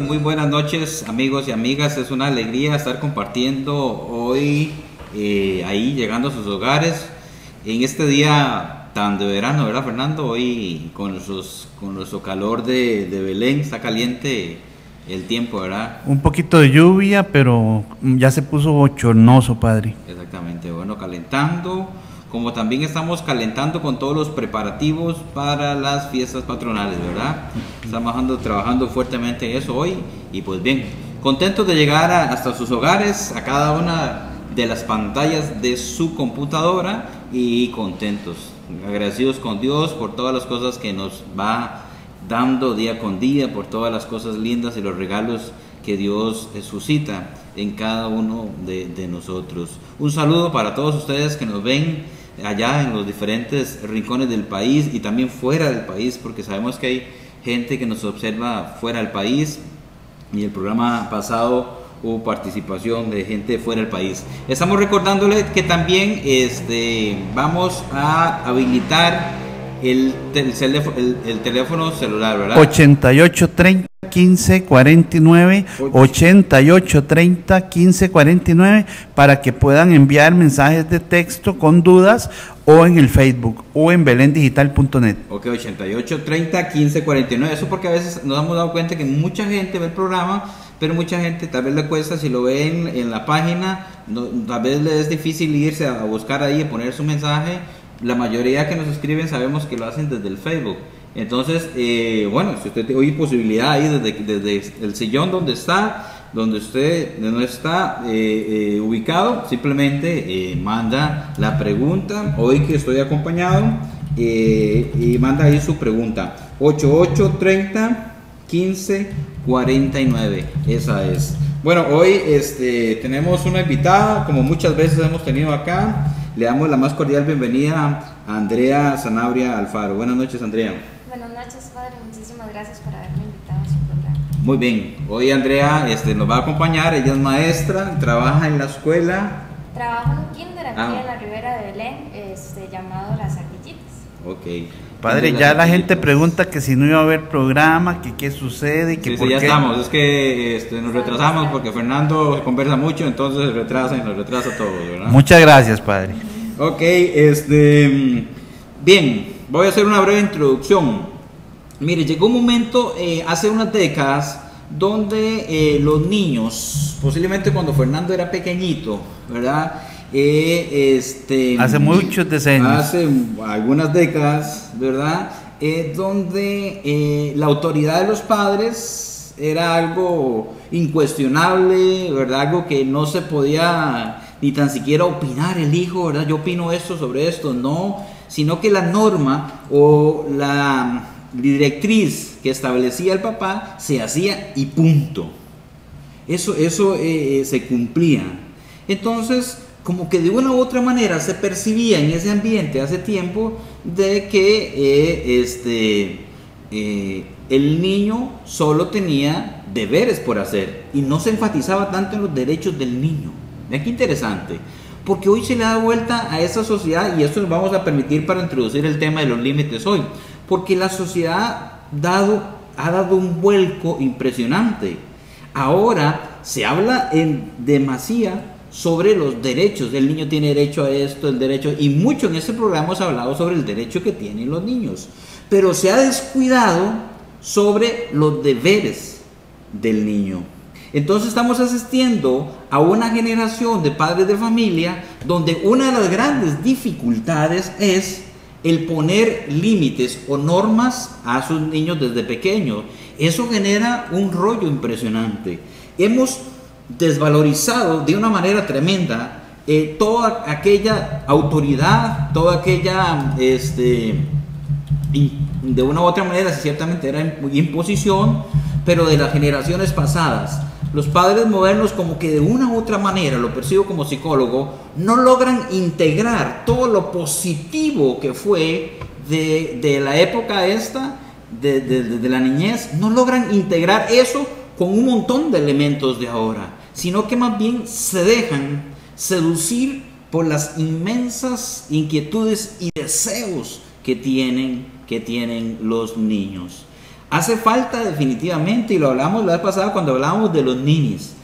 Muy buenas noches, amigos y amigas. Es una alegría estar compartiendo hoy ahí, llegando a sus hogares en este día tan de verano, ¿verdad, Fernando? Hoy con nuestro calor de Belén, está caliente el tiempo, ¿verdad? Un poquito de lluvia, pero ya se puso bochornoso, padre. Exactamente, bueno, calentando, como también estamos calentando con todos los preparativos para las fiestas patronales, ¿verdad? Estamos trabajando fuertemente en eso hoy y pues bien, contentos de llegar hasta sus hogares, a cada una de las pantallas de su computadora y contentos, agradecidos con Dios por todas las cosas que nos va dando día con día, por todas las cosas lindas y los regalos que Dios suscita en cada uno de nosotros. Un saludo para todos ustedes que nos ven allá en los diferentes rincones del país y también fuera del país, porque sabemos que hay gente que nos observa fuera del país y el programa pasado hubo participación de gente fuera del país. Estamos recordándole que también vamos a habilitar el teléfono celular, ¿verdad? 8830 1549, 8830 1549, para que puedan enviar mensajes de texto con dudas o en el Facebook o en belendigital.net. Ok, 8830 1549, eso porque a veces nos hemos dado cuenta que mucha gente ve el programa, pero mucha gente tal vez le cuesta, si lo ven en la página, tal vez le es difícil irse a buscar ahí y poner su mensaje. La mayoría que nos escriben sabemos que lo hacen desde el Facebook. Entonces, bueno, si usted tiene posibilidad ahí desde el sillón donde usted no está ubicado, simplemente manda la pregunta, hoy que estoy acompañado, y manda ahí su pregunta, 8830 1549, esa es. Bueno, hoy tenemos una invitada, como muchas veces hemos tenido acá. Le damos la más cordial bienvenida a Andrea Sanabria Alfaro. Buenas noches, Andrea. Buenas noches, padre. Muchísimas gracias por haberme invitado a su programa. Muy bien. Hoy Andrea nos va a acompañar. Ella es maestra, trabaja en la escuela. Trabajo en un kinder aquí en la Ribera de Belén, llamado Las Ardillitas. Ok. Padre, ya la gente pregunta que si no iba a haber programa, que qué sucede, que por qué. Ya qué. Estamos, es que nos retrasamos porque Fernando conversa mucho, entonces nos retrasa todo, ¿verdad? Muchas gracias, padre. Ok, bien, voy a hacer una breve introducción. Mire, llegó un momento hace unas décadas donde los niños, posiblemente cuando Fernando era pequeñito, ¿verdad? Hace muchos decenios. Hace algunas décadas, ¿verdad? Donde la autoridad de los padres era algo incuestionable, ¿verdad? Algo que no se podía ni tan siquiera opinar el hijo, ¿verdad? Yo opino esto sobre esto, no, sino que la norma o la directriz que establecía el papá se hacía y punto. Eso se cumplía. Entonces, como que de una u otra manera se percibía en ese ambiente hace tiempo de que el niño solo tenía deberes por hacer y no se enfatizaba tanto en los derechos del niño. Vean qué interesante, porque hoy se le da vuelta a esa sociedad, y esto nos vamos a permitir para introducir el tema de los límites hoy, porque la sociedad ha dado un vuelco impresionante. Ahora se habla en demasía sobre los derechos. El niño tiene derecho a esto, el derecho, y mucho en este programa hemos hablado sobre el derecho que tienen los niños, pero se ha descuidado sobre los deberes del niño. Entonces estamos asistiendo a una generación de padres de familia donde una de las grandes dificultades es el poner límites o normas a sus niños desde pequeños. Eso genera un rollo impresionante. Hemos desvalorizado de una manera tremenda toda aquella autoridad, toda aquella, de una u otra manera, ciertamente era imposición, pero de las generaciones pasadas. los padres modernos, como que de una u otra manera, lo percibo como psicólogo, no logran integrar todo lo positivo que fue de la época esta, de la niñez, no logran integrar eso con un montón de elementos de ahora, sino que más bien se dejan seducir por las inmensas inquietudes y deseos que tienen los niños. Hace falta definitivamente, y lo hablamos la vez pasada cuando hablábamos de los ninis,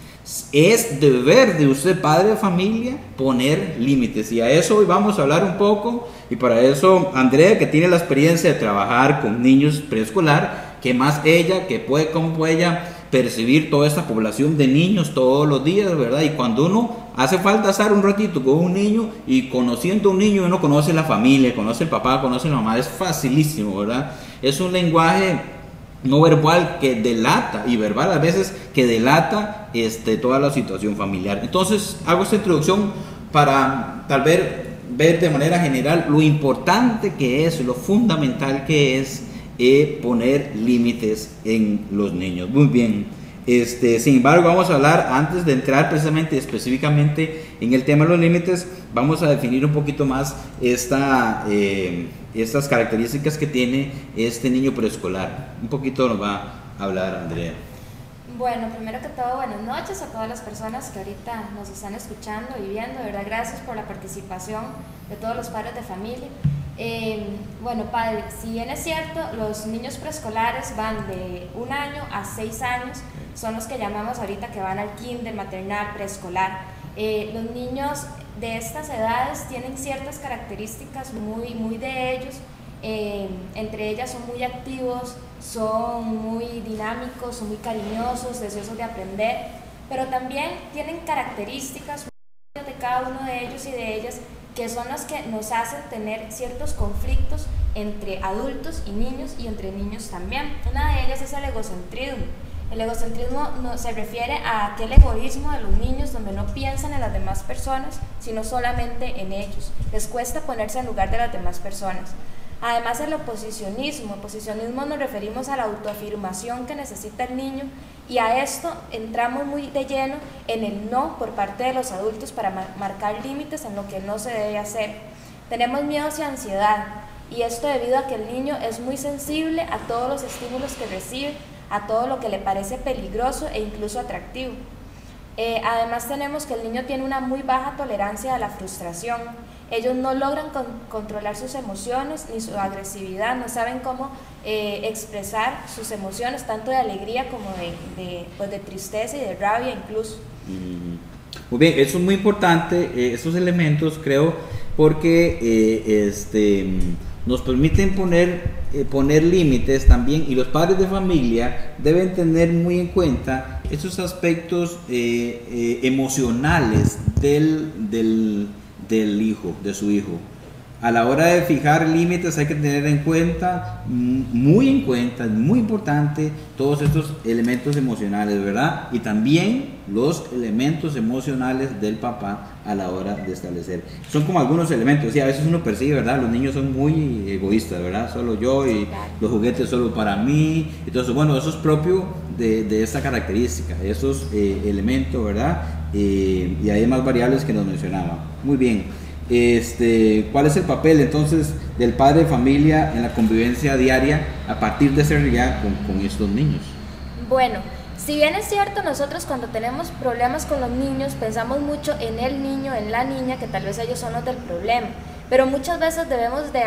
es deber de usted, padre de familia, poner límites, y a eso hoy vamos a hablar un poco, y para eso Andrea, que tiene la experiencia de trabajar con niños preescolar, que más ella, cómo puede ella percibir toda esta población de niños todos los días, ¿verdad? Y cuando uno hace falta estar un ratito con un niño, y conociendo a un niño uno conoce la familia, conoce el papá, conoce la mamá, es facilísimo, ¿verdad? Es un lenguaje no verbal que delata, y verbal a veces que delata toda la situación familiar. Entonces hago esta introducción para tal vez ver de manera general lo importante que es, lo fundamental que es poner límites en los niños. Muy bien. Sin embargo, vamos a hablar, antes de entrar precisamente específicamente en el tema de los límites, vamos a definir un poquito más estas características que tiene este niño preescolar. Un poquito nos va a hablar Andrea. Bueno, primero que todo, buenas noches a todas las personas que ahorita nos están escuchando y viendo. De verdad, gracias por la participación de todos los padres de familia. Bueno, padre, si bien es cierto, los niños preescolares van de 1 año a 6 años, son los que llamamos ahorita que van al kinder, maternal, preescolar. Los niños de estas edades tienen ciertas características muy de ellos, entre ellas son muy activos, son muy dinámicos, son muy cariñosos, deseosos de aprender, pero también tienen características de cada uno de ellos y de ellas que son las que nos hacen tener ciertos conflictos entre adultos y niños, y entre niños también. Una de ellas es el egocentrismo. El egocentrismo se refiere a aquel egoísmo de los niños donde no piensan en las demás personas, sino solamente en ellos. Les cuesta ponerse en lugar de las demás personas. Además, el oposicionismo. Oposicionismo nos referimos a la autoafirmación que necesita el niño, y a esto entramos muy de lleno en el no por parte de los adultos para marcar límites en lo que no se debe hacer. Tenemos miedos y ansiedad, y esto debido a que el niño es muy sensible a todos los estímulos que recibe, a todo lo que le parece peligroso e incluso atractivo. Además, tenemos que el niño tiene una muy baja tolerancia a la frustración. Ellos no logran controlar sus emociones ni su agresividad, no saben cómo expresar sus emociones, tanto de alegría como de tristeza y de rabia incluso. Muy bien, eso es muy importante, esos elementos creo, porque nos permiten poner límites también, y los padres de familia deben tener muy en cuenta esos aspectos emocionales del hijo, de su hijo. A la hora de fijar límites hay que tener en cuenta, muy importante, todos estos elementos emocionales, ¿verdad? Y también los elementos emocionales del papá a la hora de establecer. Son como algunos elementos, sí, a veces uno percibe, ¿verdad? Los niños son muy egoístas, ¿verdad? Solo yo, y los juguetes solo para mí. Entonces, bueno, eso es propio de esta característica, esos elementos, ¿verdad? Y hay más variables que nos mencionaba. Muy bien. ¿Cuál es el papel entonces del padre de familia en la convivencia diaria a partir de esa realidad con estos niños? Bueno, si bien es cierto, nosotros cuando tenemos problemas con los niños pensamos mucho en el niño, en la niña, que tal vez ellos son los del problema, pero muchas veces debemos de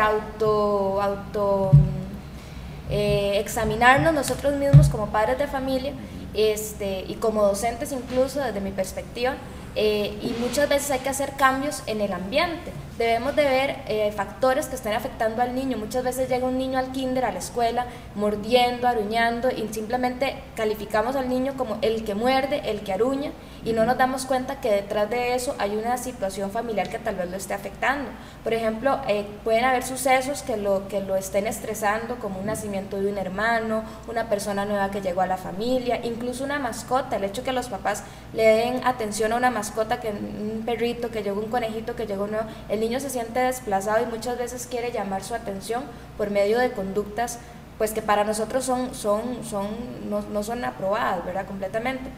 examinarnos nosotros mismos como padres de familia, y como docentes incluso desde mi perspectiva. Y muchas veces hay que hacer cambios en el ambiente. Debemos de ver factores que estén afectando al niño. Muchas veces llega un niño al kinder, a la escuela, mordiendo, aruñando, y simplemente calificamos al niño como el que muerde, el que aruña, y no nos damos cuenta que detrás de eso hay una situación familiar que tal vez lo esté afectando. Por ejemplo, pueden haber sucesos que lo estén estresando, como un nacimiento de un hermano, una persona nueva que llegó a la familia, incluso una mascota. El hecho que los papás le den atención a una mascota, que un perrito que llegó, un conejito que llegó nuevo, el niño se siente desplazado y muchas veces quiere llamar su atención por medio de conductas pues que para nosotros no son aprobadas, ¿verdad? Completamente.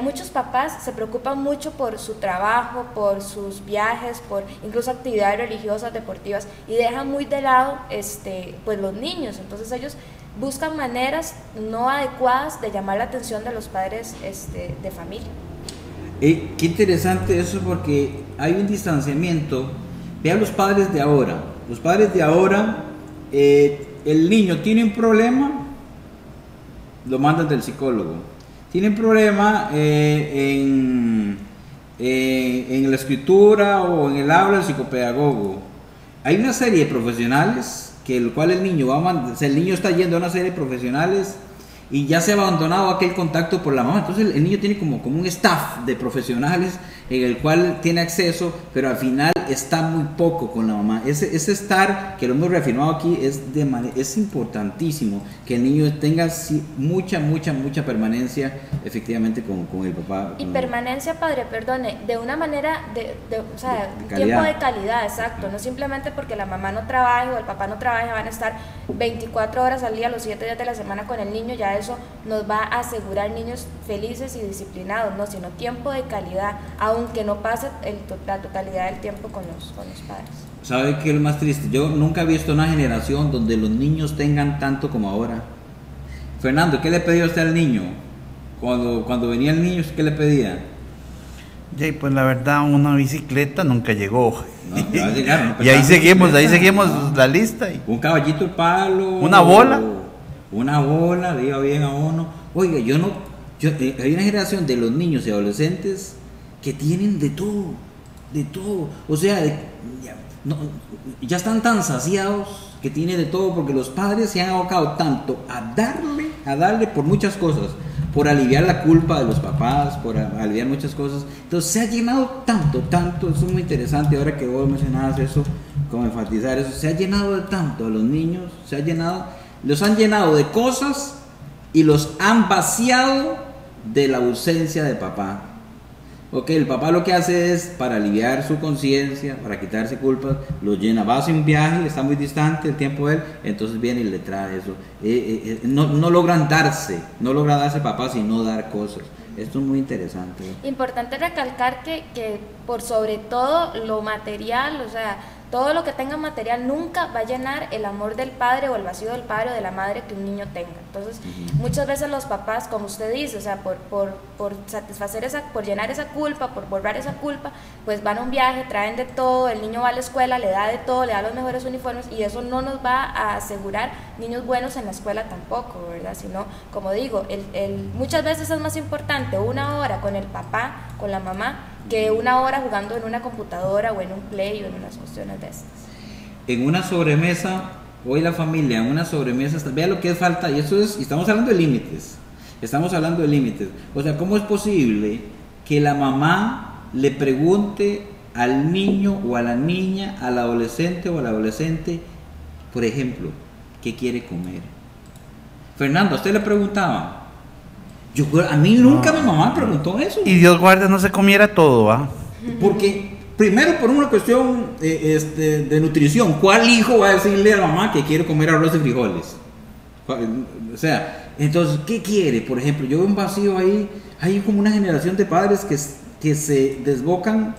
muchos papás se preocupan mucho por su trabajo, por sus viajes, por incluso actividades religiosas, deportivas, y dejan muy de lado pues los niños. Entonces ellos buscan maneras no adecuadas de llamar la atención de los padres de familia. Qué interesante eso, porque hay un distanciamiento. Vean los padres de ahora. Los padres de ahora, el niño tiene un problema, lo mandan del psicólogo. Tiene un problema en la escritura o en el habla, el psicopedagogo. Hay una serie de profesionales que el cual el niño el niño está yendo a una serie de profesionales y ya se ha abandonado aquel contacto por la mamá. Entonces el niño tiene como un staff de profesionales en el cual tiene acceso, pero al final está muy poco con la mamá. Ese estar, que lo hemos reafirmado aquí, es importantísimo, que el niño tenga mucha permanencia efectivamente con el papá. Y permanencia, padre, perdone, de una manera o sea, de tiempo de calidad, exacto, no simplemente porque la mamá no trabaje o el papá no trabaje, van a estar 24 horas al día, los 7 días de la semana con el niño, ya eso nos va a asegurar niños felices y disciplinados, no, sino tiempo de calidad, aunque no pase la totalidad del tiempo con los padres. ¿Sabe qué es lo más triste? Yo nunca he visto una generación donde los niños tengan tanto como ahora. Fernando, ¿qué le pedía usted al niño? Cuando venía el niño, ¿qué le pedía? Y pues la verdad, una bicicleta nunca llegó. No, va a llegar, y ahí seguimos la lista. Un caballito de palo. Una bola. Una bola, le iba bien a uno. Oiga, hay una generación de los niños y adolescentes que tienen de todo. O sea, ya están tan saciados que tienen de todo, porque los padres se han abocado tanto a darle por muchas cosas, por aliviar la culpa de los papás, por aliviar muchas cosas. Entonces se ha llenado tanto, eso es muy interesante ahora que vos mencionabas eso, como enfatizar eso, se ha llenado de tanto a los niños, los han llenado de cosas y los han vaciado de la ausencia de papá. Ok, el papá lo que hace es, para aliviar su conciencia, para quitarse culpas, los llena, va a hacer un viaje, está muy distante el tiempo de él, entonces viene y le trae eso. No logran darse papá, sino dar cosas. Esto es muy interesante. Importante recalcar que por sobre todo lo material, o sea, todo lo que tenga material nunca va a llenar el amor del padre o el vacío del padre o de la madre que un niño tenga. Entonces, muchas veces los papás, como usted dice, o sea, por satisfacer por llenar esa culpa, por borrar esa culpa, pues van a un viaje, traen de todo, el niño va a la escuela, le da de todo, le da los mejores uniformes, y eso no nos va a asegurar niños buenos en la escuela tampoco, ¿verdad? Sino, como digo, muchas veces es más importante una hora con el papá, con la mamá, que una hora jugando en una computadora o en un play o en unas cuestiones de estas. En una sobremesa, hoy la familia, en una sobremesa, vea lo que es falta, y estamos hablando de límites, o sea, ¿cómo es posible que la mamá le pregunte al niño o a la niña, al adolescente o al adolescente, por ejemplo, qué quiere comer? Fernando, ¿a usted le preguntaba? A mí nunca mi mamá preguntó eso. Y Dios guarde no se comiera todo, ¿ah? Porque, primero, por una cuestión de nutrición, ¿cuál hijo va a decirle a la mamá que quiere comer arroz y frijoles? O sea, entonces, ¿qué quiere? Por ejemplo, yo veo un vacío ahí, hay como una generación de padres que se desbocan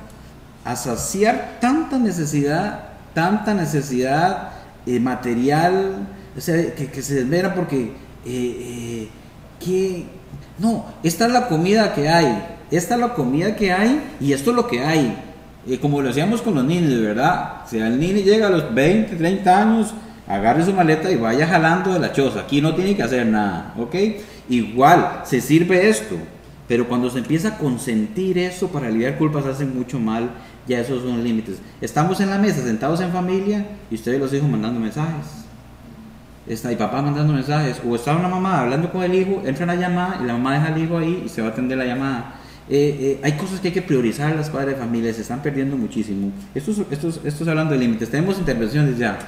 a saciar tanta necesidad material, o sea, que se desvelan porque no, esta es la comida que hay y esto es lo que hay. Como lo hacíamos con los niños, ¿verdad? Si el niño llega a los 20, 30 años, agarre su maleta y vaya jalando de la choza, aquí no tiene que hacer nada, ¿ok? Igual, se sirve esto, pero cuando se empieza a consentir eso para aliviar culpas, hacen mucho mal, ya esos son límites. Estamos en la mesa, sentados en familia, y ustedes los hijos mandando mensajes. Está el papá mandando mensajes, o está una mamá hablando con el hijo, entra una llamada y la mamá deja al hijo ahí y se va a atender la llamada. Hay cosas que hay que priorizar las padres de familia, se están perdiendo muchísimo. Esto es hablando de límites. Tenemos intervenciones ya.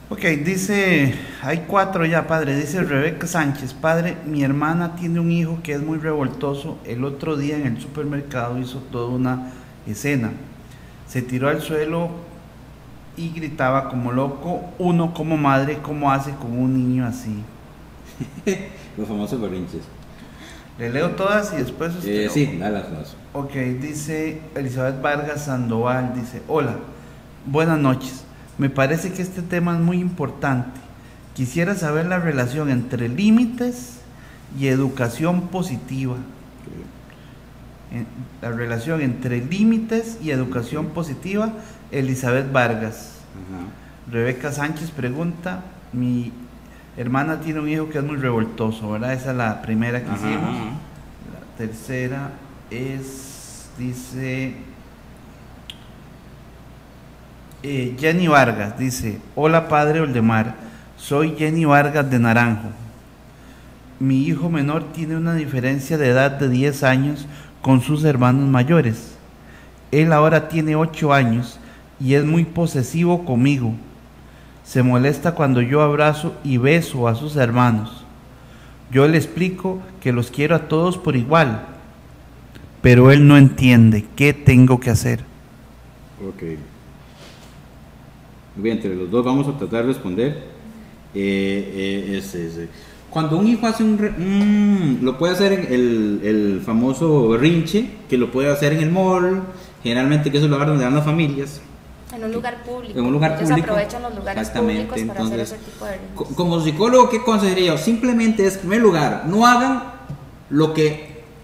Ok, dice, hay 4 ya, padre. Dice Rebeca Sánchez: padre, mi hermana tiene un hijo que es muy revoltoso. El otro día en el supermercado hizo toda una escena. Se tiró al suelo y gritaba como loco. Uno, como madre, ¿cómo hace con un niño así? Los famosos berrinches. Le leo todas y después usted. Sí, dale las dos. Ok, dice Elizabeth Vargas Sandoval, dice, hola, buenas noches. Me parece que este tema es muy importante. Quisiera saber la relación entre límites y educación positiva. La relación entre límites y educación positiva, Elizabeth Vargas. Ajá. Rebeca Sánchez pregunta, mi hermana tiene un hijo que es muy revoltoso, ¿verdad? Esa es la primera que hicimos. La tercera es, dice, Jenny Vargas, dice, hola padre Oldemar, soy Jenny Vargas de Naranjo. Mi hijo menor tiene una diferencia de edad de 10 años con sus hermanos mayores. Él ahora tiene 8 años y es muy posesivo conmigo. Se molesta cuando yo abrazo y beso a sus hermanos. Yo le explico que los quiero a todos por igual, pero él no entiende. ¿Qué tengo que hacer? Ok. Bien, entre los dos vamos a tratar de responder. Cuando un hijo hace lo puede hacer en el famoso berrinche, que lo puede hacer en el mall, generalmente que es el lugar donde van las familias. En un lugar público. En un lugar Ellos público. aprovechan los lugares públicos para hacer Entonces, ese tipo de berrinches. como psicólogo, ¿qué consejería yo? Simplemente es, en primer lugar, no hagan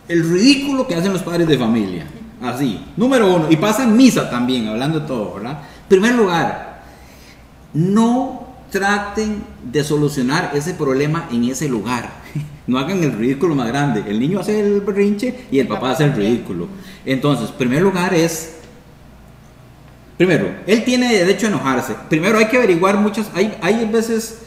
el ridículo que hacen los padres de familia. Así, número uno. Y pasa en misa también, hablando de todo, ¿verdad? En primer lugar, no traten de solucionar ese problema en ese lugar. No hagan el ridículo más grande. El niño hace el berrinche y el papá hace el ridículo. Entonces, en primer lugar primero, él tiene derecho a enojarse. Primero hay que averiguar hay veces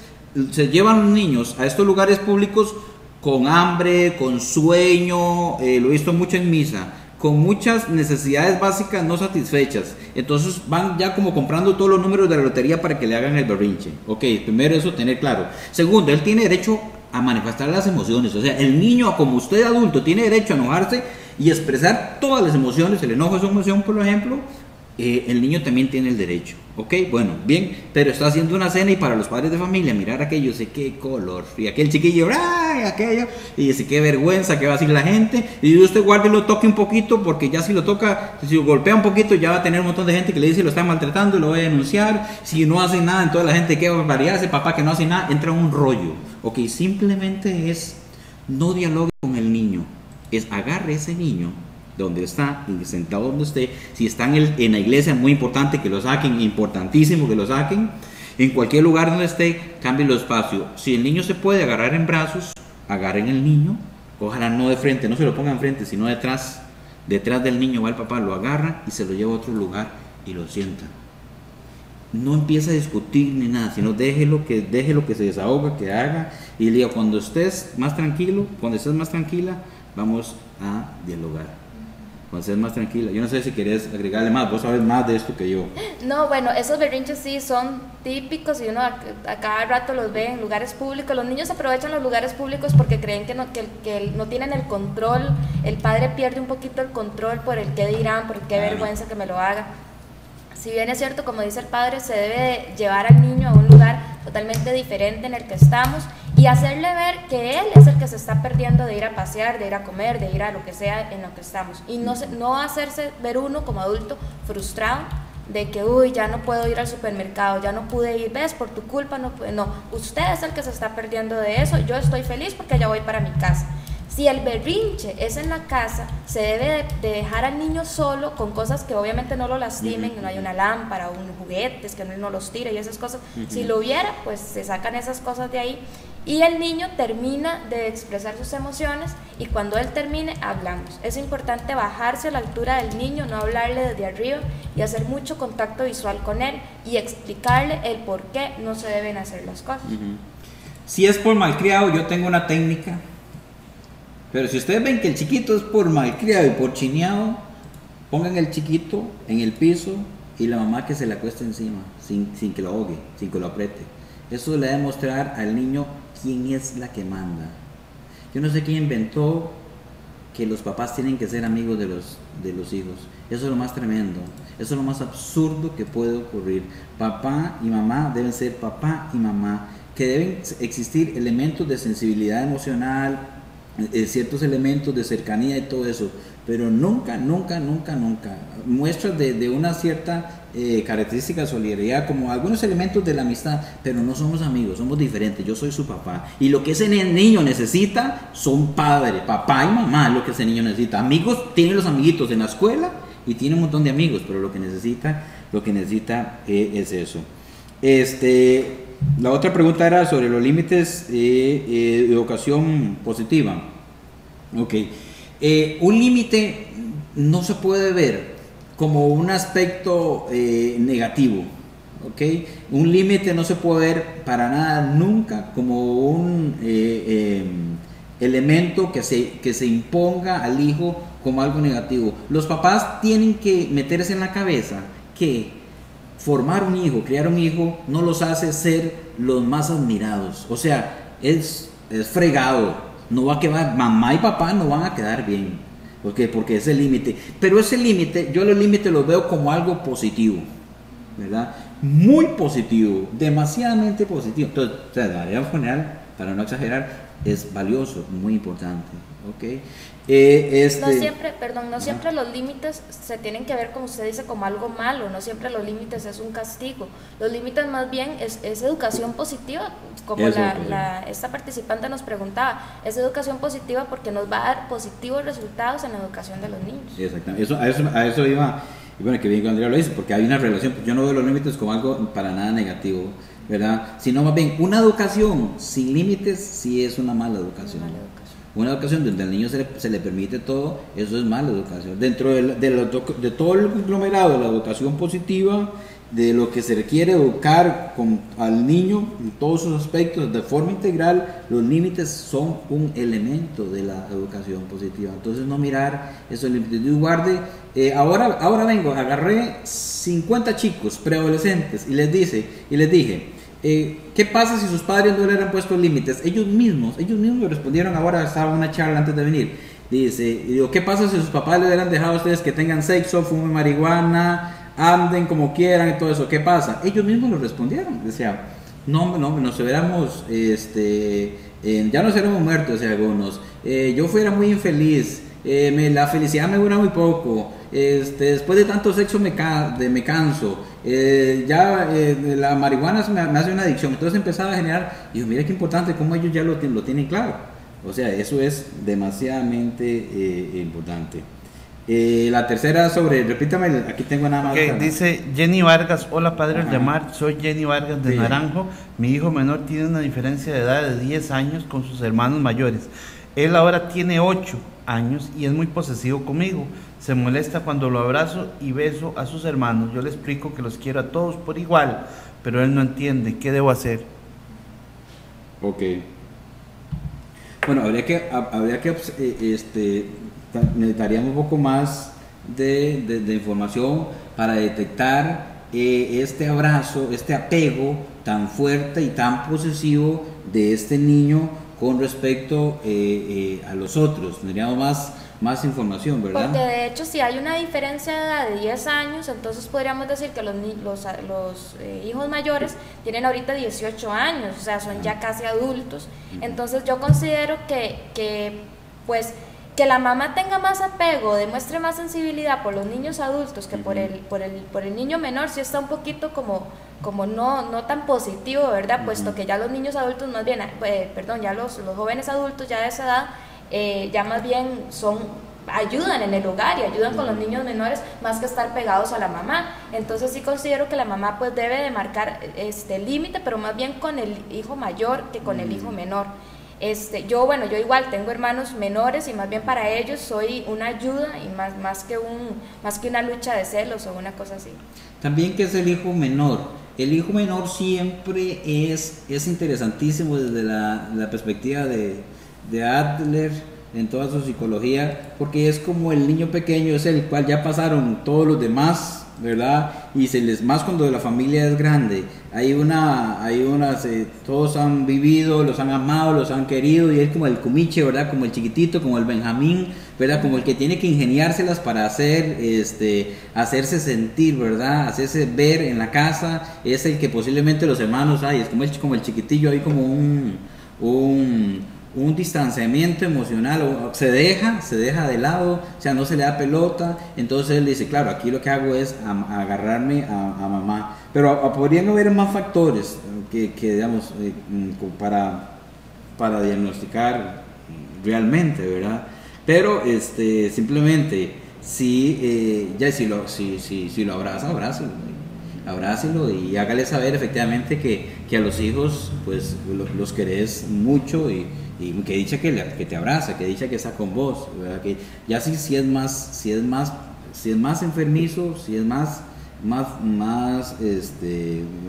se llevan los niños a estos lugares públicos con hambre, con sueño, lo he visto mucho en misa, con muchas necesidades básicas no satisfechas. Entonces van ya como comprando todos los números de la lotería para que le hagan el berrinche. Ok, primero eso tener claro. Segundo, él tiene derecho a manifestar las emociones. O sea, el niño, como usted adulto, tiene derecho a enojarse y expresar todas las emociones. El enojo es una emoción, por ejemplo. El niño también tiene el derecho. Ok, bueno, bien, pero está haciendo una cena y para los padres de familia mirar aquello, sé qué color, y aquel chiquillo, ¡ay! Aquello, y dice qué vergüenza, qué va a decir la gente, y usted guarde y lo toque un poquito, porque ya si lo toca, si lo golpea un poquito, ya va a tener un montón de gente que le dice lo está maltratando, lo voy a denunciar. Si no hace nada, entonces la gente, qué barbaridad, ese papá que no hace nada, entra en un rollo. Ok, simplemente es, no dialogue con el niño, es agarre ese niño donde está, sentado donde esté. Si están en la iglesia, muy importante que lo saquen, importantísimo que lo saquen. En cualquier lugar donde esté, cambien los espacios. Si el niño se puede agarrar en brazos, agarren el niño, ojalá no de frente, no se lo pongan frente, sino detrás del niño va el papá, lo agarra y se lo lleva a otro lugar y lo sienta. No empieza a discutir ni nada, sino deje lo que se desahoga, que haga, y le diga, cuando estés más tranquilo, cuando estés más tranquila, vamos a dialogar. Cuando estés más tranquila. Yo no sé si querés agregarle más, vos sabes más de esto que yo. No, bueno, esos berrinches sí son típicos y uno a cada rato los ve en lugares públicos. Los niños aprovechan los lugares públicos porque creen que no tienen el control. El padre pierde un poquito el control por el qué dirán, por el qué vergüenza que me lo haga. Si bien es cierto, como dice el padre, se debe llevar al niño a un lugar totalmente diferente en el que estamos y hacerle ver que él es el que se está perdiendo de ir a pasear, de ir a comer, de ir a lo que sea en lo que estamos. Y no hacerse ver uno como adulto frustrado de que, uy, ya no puedo ir al supermercado, ya no pude ir, ves, por tu culpa no pude. No, usted es el que se está perdiendo de eso, yo estoy feliz porque ya voy para mi casa. Si el berrinche es en la casa, se debe de dejar al niño solo con cosas que obviamente no lo lastimen, no hay una lámpara o unos juguetes que no los tire y esas cosas. Si lo hubiera, pues se sacan esas cosas de ahí y el niño termina de expresar sus emociones y cuando él termine, hablamos. Es importante bajarse a la altura del niño, no hablarle desde arriba y hacer mucho contacto visual con él y explicarle el por qué no se deben hacer las cosas. Si es por malcriado, yo tengo una técnica. Pero si ustedes ven que el chiquito es por malcriado y por chineado, pongan el chiquito en el piso y la mamá que se le acueste encima, sin que lo ahogue, sin que lo apriete. Eso le va a demostrar al niño quién es la que manda. Yo no sé quién inventó que los papás tienen que ser amigos de los hijos. Eso es lo más tremendo, eso es lo más absurdo que puede ocurrir. Papá y mamá deben ser papá y mamá, que deben existir elementos de sensibilidad emocional, ciertos elementos de cercanía y todo eso, pero nunca muestras de una cierta característica de solidaridad, como algunos elementos de la amistad, pero no somos amigos, somos diferentes, yo soy su papá, y lo que ese niño necesita son padres, papá y mamá, lo que ese niño necesita. Amigos, tiene los amiguitos en la escuela y tiene un montón de amigos, pero lo que necesita es eso. La otra pregunta era sobre los límites de educación positiva. Ok. Un límite no se puede ver como un aspecto negativo. ¿Ok? Un límite no se puede ver para nada nunca como un elemento que se imponga al hijo como algo negativo. Los papás tienen que meterse en la cabeza que formar un hijo, criar un hijo, no los hace ser los más admirados. O sea, es fregado. No va a quedar, mamá y papá no van a quedar bien. Porque es el límite. Pero ese límite, yo los límites los veo como algo positivo, ¿verdad? Muy positivo, demasiadamente positivo. Entonces, de manera general, para no exagerar, es valioso, muy importante. ¿Ok? No siempre los límites se tienen que ver, como usted dice, como algo malo. No siempre los límites es un castigo. Los límites más bien es educación positiva, como esta participante nos preguntaba. Es educación positiva porque nos va a dar positivos resultados en la educación de los niños. Exactamente, a eso iba. Y bueno, que bien que Andrea lo dice, porque hay una relación. Yo no veo los límites como algo para nada negativo, ¿verdad? Sino más bien, una educación sin límites sí es una mala educación. Una educación donde al niño se le permite todo, eso es mala educación. Dentro de todo el conglomerado de la educación positiva, de lo que se requiere educar al niño en todos sus aspectos de forma integral, los límites son un elemento de la educación positiva. Entonces no mirar esos límites. Yo guarde, ahora agarré 50 chicos preadolescentes y les dije, ¿qué pasa si sus padres no le hubieran puesto límites? Ellos mismos me respondieron. Ahora estaba en una charla antes de venir. Digo, ¿qué pasa si sus papás le hubieran dejado a ustedes que tengan sexo, fumen marihuana, anden como quieran y todo eso? ¿Qué pasa? Ellos mismos lo respondieron. Decía, no, nos hubiéramos, ya nos hubiéramos muertos, algunos. Yo fuera muy infeliz. La felicidad me dura muy poco. Después de tanto sexo me canso. La marihuana me hace una adicción. Entonces empezaba a generar. Y yo, mira qué importante cómo ellos ya lo tienen claro. O sea, eso es demasiadamente importante. La tercera repítame, aquí tengo nada más. Okay, dice Jenny Vargas: hola padres de Mar, soy Jenny Vargas de Naranjo. Mi hijo menor tiene una diferencia de edad de 10 años con sus hermanos mayores. Él ahora tiene 8 años y es muy posesivo conmigo. Se molesta cuando lo abrazo y beso a sus hermanos. Yo le explico que los quiero a todos por igual, pero él no entiende. ¿Qué debo hacer? Ok. Bueno, necesitaríamos un poco más de información para detectar este abrazo, este apego tan fuerte y tan posesivo de este niño con respecto a los otros. Tendríamos más información, ¿verdad? Porque de hecho, si hay una diferencia de edad de 10 años, entonces podríamos decir que los hijos mayores tienen ahorita 18 años, o sea, son ya casi adultos. Entonces yo considero que la mamá tenga más apego, demuestre más sensibilidad por los niños adultos que por el niño menor, sí está un poquito como no tan positivo, ¿verdad? Puesto que ya los niños adultos más bien, ya los jóvenes adultos ya de esa edad, ya más bien ayudan en el hogar y ayudan con los niños menores más que estar pegados a la mamá. Entonces sí considero que la mamá pues debe de marcar límite, pero más bien con el hijo mayor que con el hijo menor. Yo igual tengo hermanos menores y más bien para ellos soy una ayuda y más que una lucha de celos o una cosa así. También, ¿qué es el hijo menor? El hijo menor siempre es interesantísimo desde la perspectiva de Adler en toda su psicología, porque es como el niño pequeño, es el cual ya pasaron todos los demás, ¿verdad? Y más cuando la familia es grande, todos han vivido, los han amado, los han querido, y es como el cumiche, ¿verdad? Como el chiquitito, como el Benjamín, ¿verdad? Como el que tiene que ingeniárselas para hacerse sentir, ¿verdad? Hacerse ver en la casa, es el que posiblemente los hermanos, es como el chiquitillo ahí como un distanciamiento emocional, o se deja de lado, o sea, no se le da pelota. Entonces él dice, claro, aquí lo que hago es agarrarme a mamá. Pero podrían haber más factores que digamos, para diagnosticar realmente, ¿verdad? Pero simplemente, si lo abraza, abrácelo y hágale saber efectivamente que a los hijos pues los querés mucho, y que dicha que te abraza, que dicha que está con vos, ¿verdad? Que ya si es más enfermizo, si es más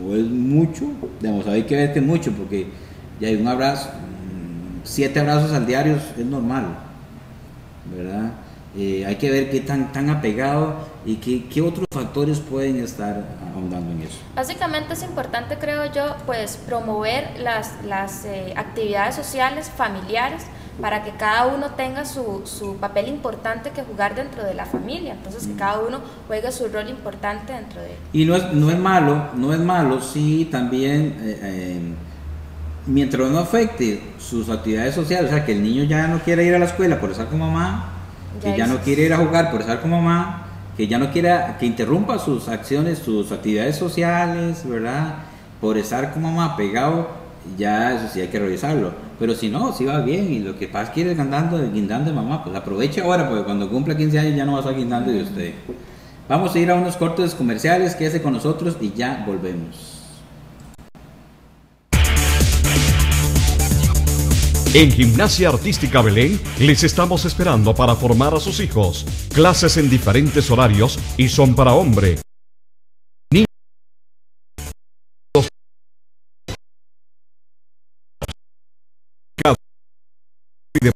o es mucho, digamos, hay que ver que es mucho, porque ya hay un abrazo, 7 abrazos al diario es normal, ¿verdad? Hay que ver qué tan apegado y qué otros factores pueden estar ahondando en eso. Básicamente es importante, creo yo, pues promover las actividades sociales, familiares, para que cada uno tenga su papel importante que jugar dentro de la familia. Entonces, que cada uno juegue su rol importante dentro de... Y no es malo si también, mientras no afecte sus actividades sociales, o sea, que el niño ya no quiera ir a la escuela por estar con mamá, que ya no quiere ir a jugar por estar con mamá, que ya no quiera, que interrumpa sus acciones, sus actividades sociales, ¿verdad? Por estar con mamá pegado, ya eso sí hay que revisarlo. Pero si no, si va bien y lo que pasa es que ir guindando de mamá, pues aproveche ahora, porque cuando cumpla 15 años ya no va a estar guindando de usted. Vamos a ir a unos cortes comerciales, quédese con nosotros y ya volvemos. En Gimnasia Artística Belén les estamos esperando para formar a sus hijos. Clases en diferentes horarios y son para hombre. Niños de Belén.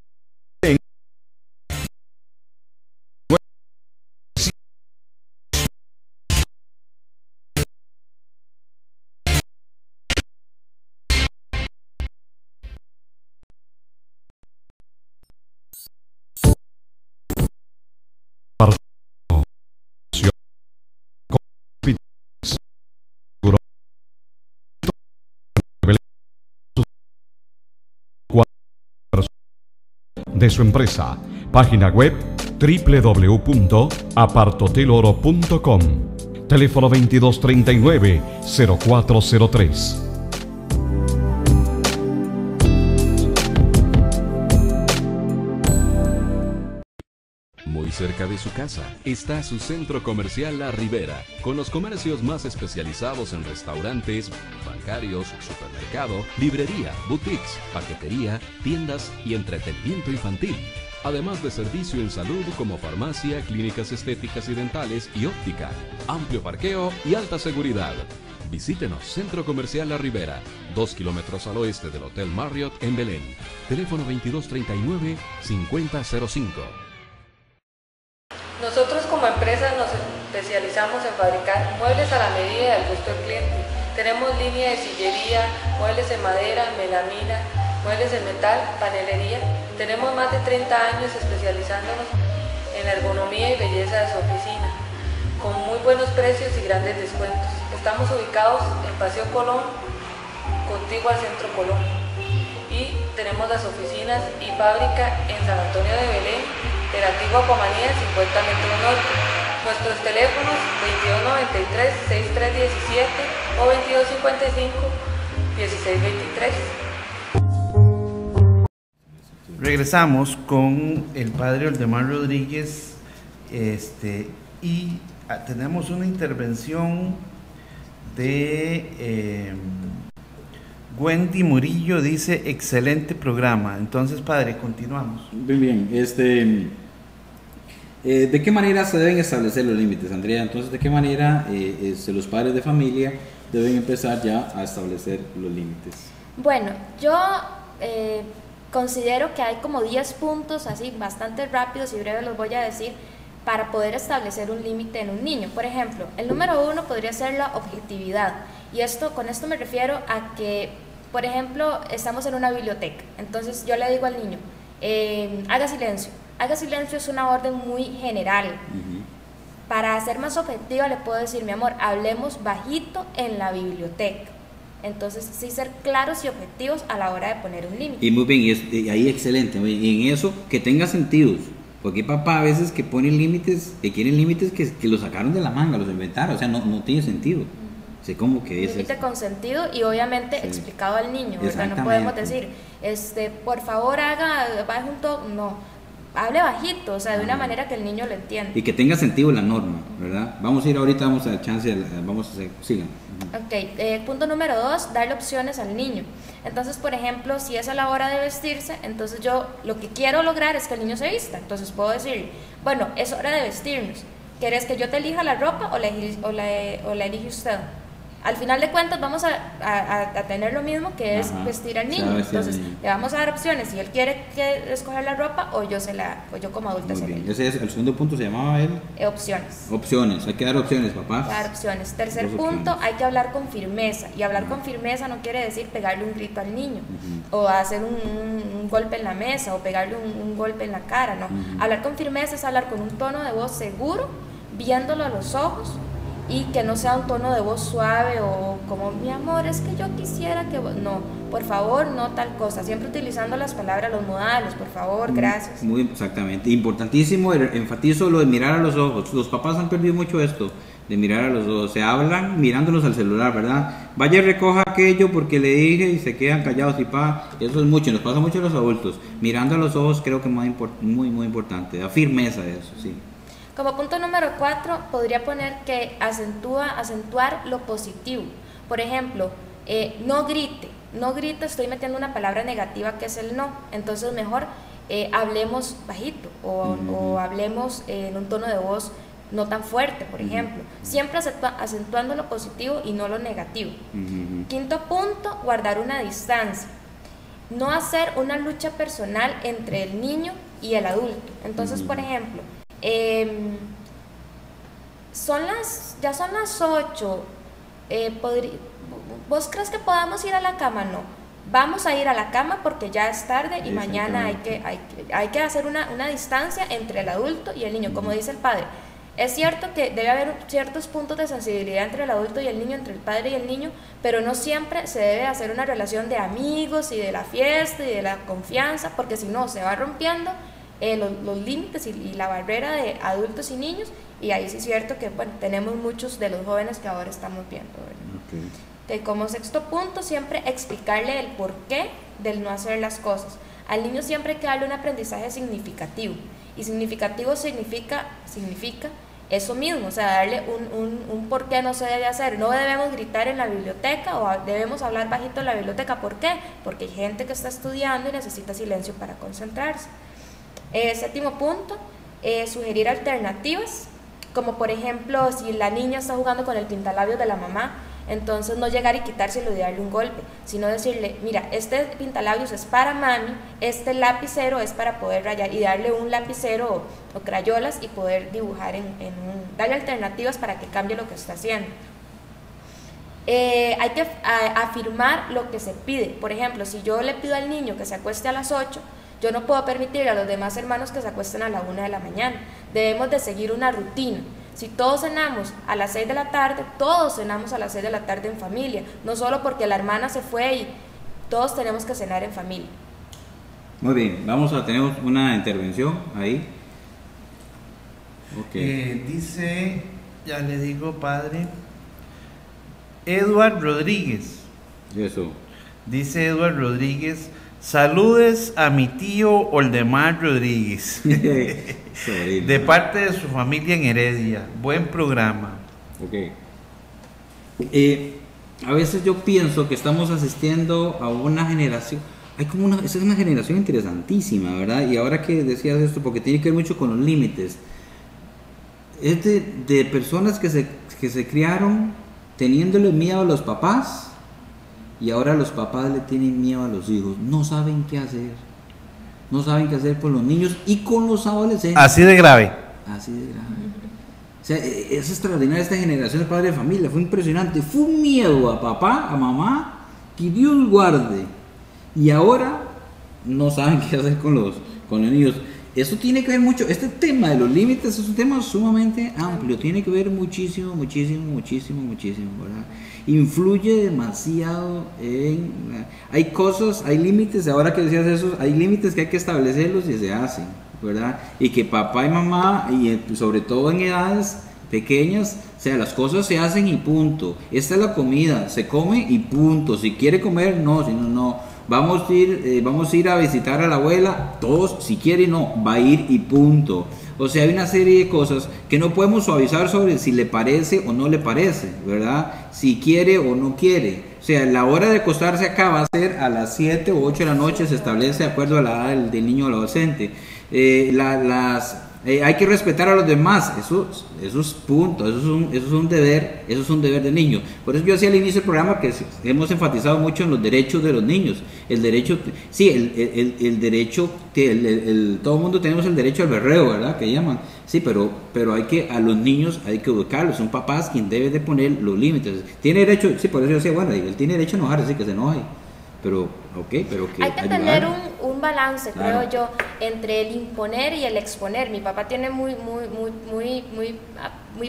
De su empresa. Página web www.apartoteloro.com. Teléfono 2239-0403. Muy cerca de su casa está su centro comercial La Ribera, con los comercios más especializados en restaurantes, bancarios, supermercado, librería, boutiques, paquetería, tiendas y entretenimiento infantil. Además de servicio en salud como farmacia, clínicas estéticas y dentales y óptica, amplio parqueo y alta seguridad. Visítenos, Centro Comercial La Ribera, 2 kilómetros al oeste del Hotel Marriott en Belén. Teléfono 2239-5005. Nosotros como empresa nos especializamos en fabricar muebles a la medida y al gusto del cliente. Tenemos línea de sillería, muebles en madera, melamina, muebles en metal, panelería. Tenemos más de 30 años especializándonos en ergonomía y belleza de su oficina, con muy buenos precios y grandes descuentos. Estamos ubicados en Paseo Colón, contiguo al Centro Colón. Y tenemos las oficinas y fábrica en San Antonio de Belén, de la antigua Comanía, 50 metros norte. Nuestros teléfonos 2293-6317 o 2255-1623. Regresamos con el padre Oldemar Rodríguez, y tenemos una intervención de Wendy Murillo. Dice: excelente programa. Entonces, padre, continuamos. Bien, ¿de qué manera se deben establecer los límites, Andrea? Entonces, ¿de qué manera los padres de familia deben empezar ya a establecer los límites? Bueno, yo considero que hay como 10 puntos así bastante rápidos y breves, los voy a decir, para poder establecer un límite en un niño. Por ejemplo, el número 1 podría ser la objetividad, y con esto me refiero a que, por ejemplo, estamos en una biblioteca, entonces yo le digo al niño, haga silencio. Haga silencio es una orden muy general. Para ser más objetiva le puedo decir: mi amor, hablemos bajito en la biblioteca. Entonces, sí ser claros y objetivos a la hora de poner un límite. Y muy bien, y ahí excelente, muy bien. Y en eso que tenga sentidos, porque hay papá a veces que ponen límites, que quieren límites que los sacaron de la manga, los inventaron, o sea, no tiene sentido. O sea, como que es Límite con sentido y obviamente sí, explicado al niño, ¿verdad? No exactamente. podemos decir, por favor baje un tono, no, hable bajito, o sea, de una manera que el niño lo entienda. y que tenga sentido la norma, ¿verdad? Vamos a ir ahorita, vamos a dar chance, vamos a hacer, sigan. Ok, punto número 2, darle opciones al niño. Entonces, por ejemplo, si es a la hora de vestirse, entonces yo lo que quiero lograr es que el niño se vista. Entonces puedo decir, bueno, es hora de vestirnos. ¿Quieres que yo te elija la ropa o la elige usted? Al final de cuentas vamos a tener lo mismo, que es vestir al niño. Entonces le vamos a dar opciones, si él quiere que escoger la ropa o yo como adulta se la elijo. Ese es el segundo punto, se llamaba él. Opciones. Hay que dar opciones, papás. Dar opciones. Tercer punto, hay que hablar con firmeza. Y hablar con firmeza no quiere decir pegarle un grito al niño, o hacer un golpe en la mesa, o pegarle un golpe en la cara, no. Hablar con firmeza es hablar con un tono de voz seguro, viéndolo a los ojos, y que no sea un tono de voz suave o como, mi amor, es que yo quisiera que... No, por favor, no tal cosa. Siempre utilizando las palabras, los modales, por favor, gracias. Muy exactamente. Importantísimo, enfatizo lo de mirar a los ojos. Los papás han perdido mucho esto, de mirar a los ojos. Se hablan mirándolos al celular, ¿verdad? Vaya y recoja aquello porque le dije y se quedan callados y eso es mucho, nos pasa mucho a los adultos. Mirando a los ojos creo que es muy importante. Da firmeza eso, sí. Como punto número 4, podría poner que acentuar lo positivo. Por ejemplo, no grite, estoy metiendo una palabra negativa que es el no. Entonces mejor hablemos bajito o hablemos en un tono de voz no tan fuerte, por ejemplo. Siempre acentuando lo positivo y no lo negativo. Quinto punto, guardar una distancia. No hacer una lucha personal entre el niño y el adulto. Entonces, por ejemplo, ya son las 8, ¿vos crees que podamos ir a la cama? No, vamos a ir a la cama porque ya es tarde y mañana hay que hacer una distancia entre el adulto y el niño, como dice el padre. Es cierto que debe haber ciertos puntos de sensibilidad entre el adulto y el niño, entre el padre y el niño, pero no siempre se debe hacer una relación de amigos y de la fiesta y de la confianza, porque si no se va rompiendo los límites y la barrera de adultos y niños, y ahí sí es cierto que tenemos muchos de los jóvenes que ahora estamos viendo, ¿verdad? Como sexto punto, siempre explicarle el porqué del no hacer las cosas. Al niño siempre hay que darle un aprendizaje significativo, y significativo significa eso mismo, o sea, darle un por qué no se debe hacer. No debemos gritar en la biblioteca o debemos hablar bajito en la biblioteca. ¿Por qué? Porque hay gente que está estudiando y necesita silencio para concentrarse. Séptimo punto, sugerir alternativas, como por ejemplo, si la niña está jugando con el pintalabios de la mamá, entonces no llegar y quitárselo y darle un golpe, sino decirle, mira, este pintalabios es para mami, este lapicero es para poder rayar, y darle un lapicero o crayolas y poder dibujar darle alternativas para que cambie lo que está haciendo. Hay que afirmar lo que se pide. Por ejemplo, si yo le pido al niño que se acueste a las 8, yo no puedo permitir a los demás hermanos que se acuesten a la 1 de la mañana. Debemos de seguir una rutina. Si todos cenamos a las 6 de la tarde, todos cenamos a las 6 de la tarde en familia. No solo porque la hermana se fue y todos tenemos que cenar en familia. Muy bien, vamos a tener una intervención ahí. Dice, ya le digo, padre, Edward Rodríguez. Eso. Dice Edward Rodríguez, saludes a mi tío Oldemar Rodríguez, de parte de su familia en Heredia. Buen programa. A veces yo pienso que estamos asistiendo a una generación, esa es una generación interesantísima, ¿verdad? Y ahora que decías esto, porque tiene que ver mucho con los límites, es de personas que se criaron teniéndole miedo a los papás. Y ahora los papás le tienen miedo a los hijos. No saben qué hacer. No saben qué hacer con los niños y con los adolescentes. Así de grave. Así de grave. O sea, es extraordinaria esta generación de padres de familia. Fue impresionante. Fue un miedo a papá, a mamá, que Dios guarde. Y ahora no saben qué hacer con los niños. eso tiene que ver mucho, este tema de los límites es un tema sumamente amplio, tiene que ver muchísimo, ¿verdad? Influye demasiado hay cosas, hay límites, ahora que decías eso, hay límites que hay que establecerlos y se hacen, ¿verdad? Y que papá y mamá, y sobre todo en edades pequeñas, o sea, las cosas se hacen y punto. Esta es la comida, se come y punto. Si quiere comer, no, si no, no. Vamos a ir a visitar a la abuela, todos, si quiere, no, va a ir y punto. O sea, hay una serie de cosas que no podemos suavizar sobre si le parece o no le parece, ¿verdad? Si quiere o no quiere. O sea, la hora de acostarse acá va a ser a las 7 o 8 de la noche, se establece de acuerdo a la edad del niño o adolescente. Hay que respetar a los demás, eso es punto, eso es un deber del niño. Por eso yo decía al inicio del programa que hemos enfatizado mucho en los derechos de los niños. El derecho, sí, el derecho que todo el mundo tenemos el derecho al berreo, ¿verdad? Que llaman. Sí, pero a los niños hay que educarlos, son papás quien debe de poner los límites. Tiene derecho, sí, por eso yo decía, bueno, él tiene derecho a enojarse, sí, que se enoje. Pero que hay que tener un balance, claro, creo yo, entre el imponer y el exponer. Mi papá tiene muy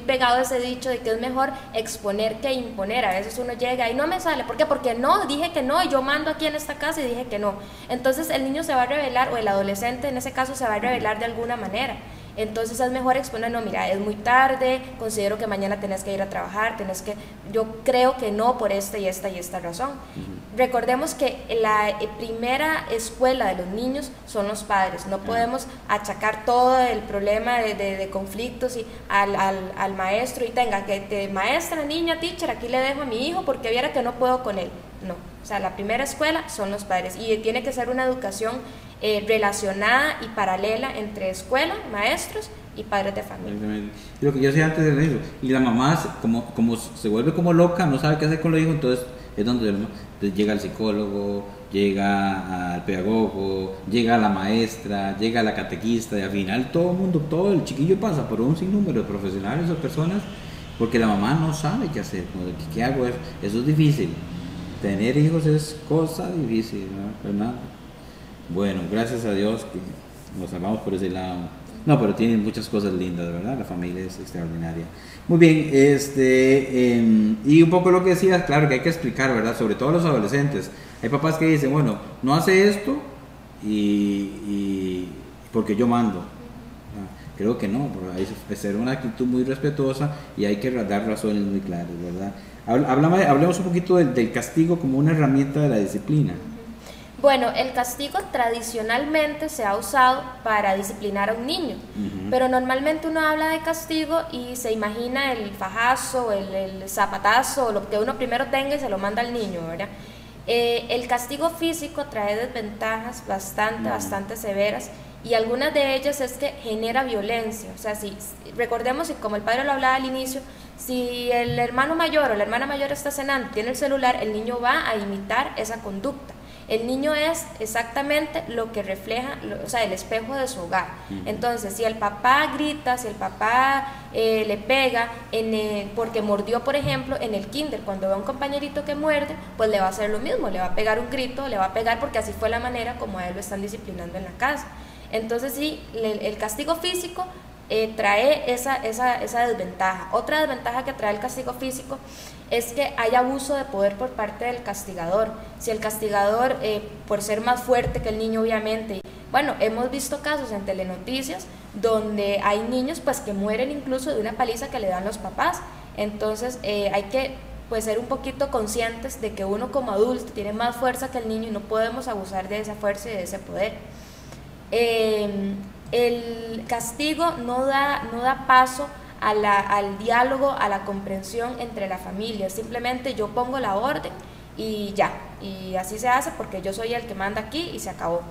pegado ese dicho de que es mejor exponer que imponer. A veces uno llega y no me sale, ¿por qué? Porque no, dije que no, y yo mando aquí en esta casa y dije que no. Entonces el niño se va a rebelar, o el adolescente en ese caso se va a rebelar de alguna manera. Entonces es mejor exponer, no, mira, es muy tarde, considero que mañana tenés que ir a trabajar, yo creo que no por esta y esta razón. Recordemos que la primera escuela de los niños son los padres, no podemos achacar todo el problema de conflictos al maestro y tenga que maestra, niña, teacher, aquí le dejo a mi hijo porque viera que no puedo con él. No, o sea, la primera escuela son los padres y tiene que ser una educación relacionada y paralela entre escuela, maestros y padres de familia. Lo que yo decía antes de eso, y la mamá como se vuelve como loca, no sabe qué hacer con los hijos, entonces es donde llega el psicólogo, llega al pedagogo, llega la maestra, llega la catequista, y al final todo el chiquillo pasa por un sinnúmero de profesionales o personas, porque la mamá no sabe qué hacer, ¿qué hago? Eso es difícil. Tener hijos es cosa difícil, ¿no, Fernando? Bueno, gracias a Dios que nos salvamos por ese lado. No, pero tienen muchas cosas lindas, ¿verdad? La familia es extraordinaria. Muy bien, y un poco lo que decías, claro que hay que explicar, ¿verdad? Sobre todo a los adolescentes. Hay papás que dicen, bueno, no hace esto y porque yo mando. Creo que no, hay que ser una actitud muy respetuosa y hay que dar razones muy claras, ¿verdad? Hablemos un poquito del castigo como una herramienta de la disciplina. Bueno, el castigo tradicionalmente se ha usado para disciplinar a un niño, pero normalmente uno habla de castigo y se imagina el fajazo, el zapatazo, lo que uno primero tenga y se lo manda al niño, ¿verdad? El castigo físico trae desventajas bastante severas, y algunas de ellas es que genera violencia. O sea, si recordemos, y como el padre lo hablaba al inicio, si el hermano mayor o la hermana mayor está cenando, tiene el celular, el niño va a imitar esa conducta. El niño es exactamente lo que refleja, o sea, el espejo de su hogar. Entonces, si el papá grita, si el papá le pega, porque mordió, por ejemplo, en el kinder, cuando ve a un compañerito que muerde, pues le va a hacer lo mismo, le va a pegar un grito, le va a pegar porque así fue la manera como a él lo están disciplinando en la casa. Entonces, sí, el castigo físico trae esa desventaja. Otra desventaja que trae el castigo físico es que hay abuso de poder por parte del castigador. Si el castigador, por ser más fuerte que el niño, obviamente, bueno, hemos visto casos en telenoticias donde hay niños pues que mueren incluso de una paliza que le dan los papás. Entonces hay que ser un poquito conscientes de que uno como adulto tiene más fuerza que el niño y no podemos abusar de esa fuerza y de ese poder. El castigo no da paso al diálogo, a la comprensión entre la familia. Simplemente yo pongo la orden y ya, y así se hace porque yo soy el que manda aquí y se acabó.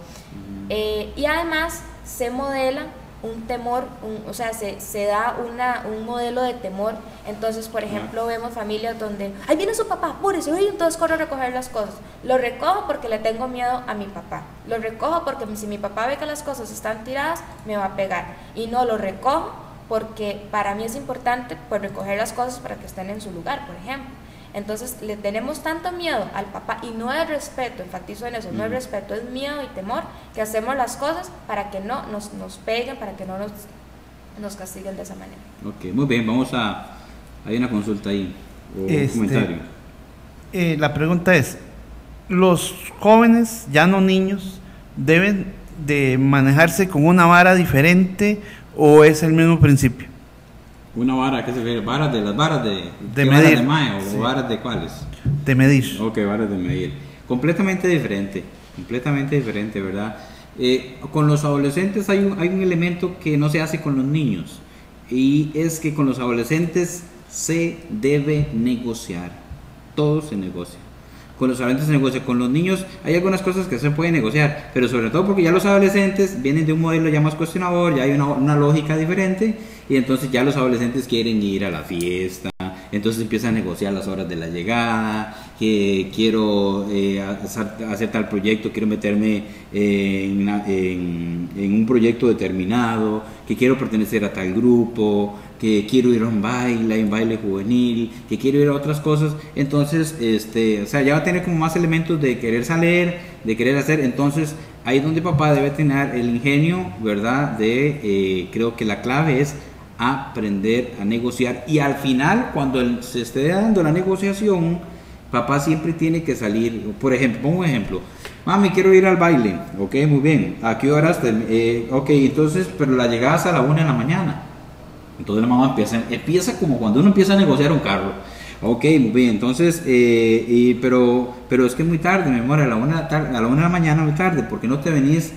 Y además se modela un temor, o sea, se da un modelo de temor. Entonces, por ejemplo, vemos familias donde ahí viene su papá, apúrese, y entonces corro a recoger las cosas. Lo recojo porque le tengo miedo a mi papá. Lo recojo porque si mi papá ve que las cosas están tiradas, me va a pegar. Y no lo recojo porque para mí es importante pues recoger las cosas para que estén en su lugar, por ejemplo. Entonces le tenemos tanto miedo al papá, y no es respeto, enfatizo en eso, no es respeto, es miedo y temor, que hacemos las cosas para que no nos peguen, para que no nos castiguen de esa manera. Ok, muy bien, hay una consulta ahí, o un comentario. La pregunta es, ¿los jóvenes, ya no niños, deben de manejarse con una vara diferente o es el mismo principio? ¿Una vara? ¿Qué se refiere? ¿Varas de las varas de medir? ¿Varas de mae o sí. varas de cuáles? De medir. Ok, varas de medir. Completamente diferente, ¿verdad? Con los adolescentes hay un elemento que no se hace con los niños, y es que con los adolescentes se debe negociar, todo se negocia. Con los adolescentes se negocia, con los niños hay algunas cosas que se pueden negociar, pero sobre todo porque ya los adolescentes vienen de un modelo ya más cuestionador, ya hay una lógica diferente, y entonces ya los adolescentes quieren ir a la fiesta, entonces empiezan a negociar las horas de la llegada, que quiero hacer tal proyecto, quiero meterme en un proyecto determinado, que quiero pertenecer a tal grupo, que quiero ir a un baile juvenil, que quiero ir a otras cosas. Entonces, o sea, ya va a tener como más elementos de querer salir, de querer hacer. Entonces, ahí es donde papá debe tener el ingenio, ¿verdad? Creo que la clave es aprender a negociar, y al final, cuando se esté dando la negociación, papá siempre tiene que salir. Por ejemplo, pongo un ejemplo: mami, quiero ir al baile. Ok, muy bien. ¿A qué horas? Ok, entonces, pero la llegada es a la 1 de la mañana. Entonces la mamá empieza como cuando uno empieza a negociar un carro. Ok, muy bien, entonces, pero es que es muy tarde, mi amor, a la 1 de la mañana muy tarde, ¿por qué no te venís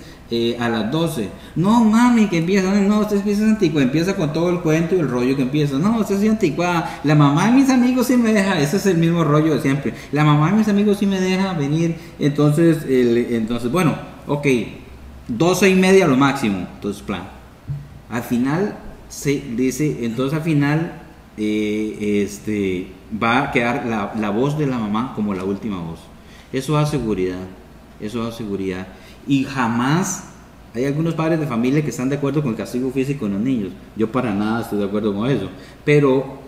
a las 12? No, mami, que empieza, no, usted empieza antigua, empieza con todo el cuento y el rollo que empieza. No, usted es anticuada, la mamá de mis amigos sí me deja, ese es el mismo rollo de siempre. La mamá de mis amigos sí me deja venir, entonces, bueno, ok, 12:30 lo máximo, entonces plan. Al final se dice, entonces al final va a quedar la voz de la mamá como la última voz. Eso da seguridad, y jamás hay algunos padres de familia que están de acuerdo con el castigo físico en los niños. Yo para nada estoy de acuerdo con eso, pero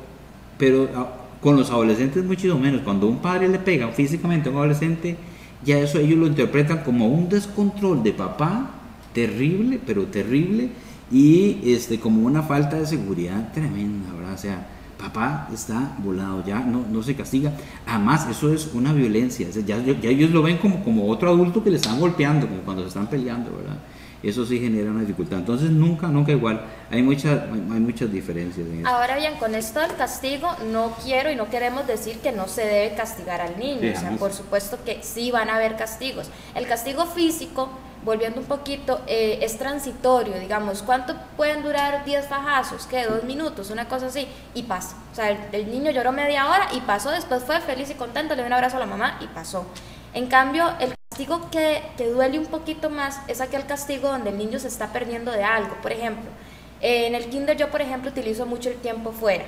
con los adolescentes mucho menos. Cuando un padre le pega físicamente a un adolescente, ya eso ellos lo interpretan como un descontrol de papá terrible, pero terrible, y como una falta de seguridad tremenda, ¿verdad? O sea, papá está volado, ya no se castiga. Además, eso es una violencia, ya ellos lo ven como otro adulto que le están golpeando, como cuando se están peleando, ¿verdad? Eso sí genera una dificultad. Entonces nunca igual, hay muchas diferencias en eso. Ahora bien, con esto del castigo, no quiero y no queremos decir que no se debe castigar al niño. Sí, o sea, por supuesto que sí van a haber castigos. El castigo físico, volviendo un poquito, es transitorio, digamos. ¿Cuánto pueden durar 10 fajazos? ¿Qué? 2 minutos, una cosa así, y pasa. O sea, el niño lloró media hora y pasó, después fue feliz y contento, le dio un abrazo a la mamá y pasó. En cambio, el castigo que duele un poquito más es aquel castigo donde el niño se está perdiendo de algo. Por ejemplo, en el kinder yo, por ejemplo, utilizo mucho el tiempo fuera.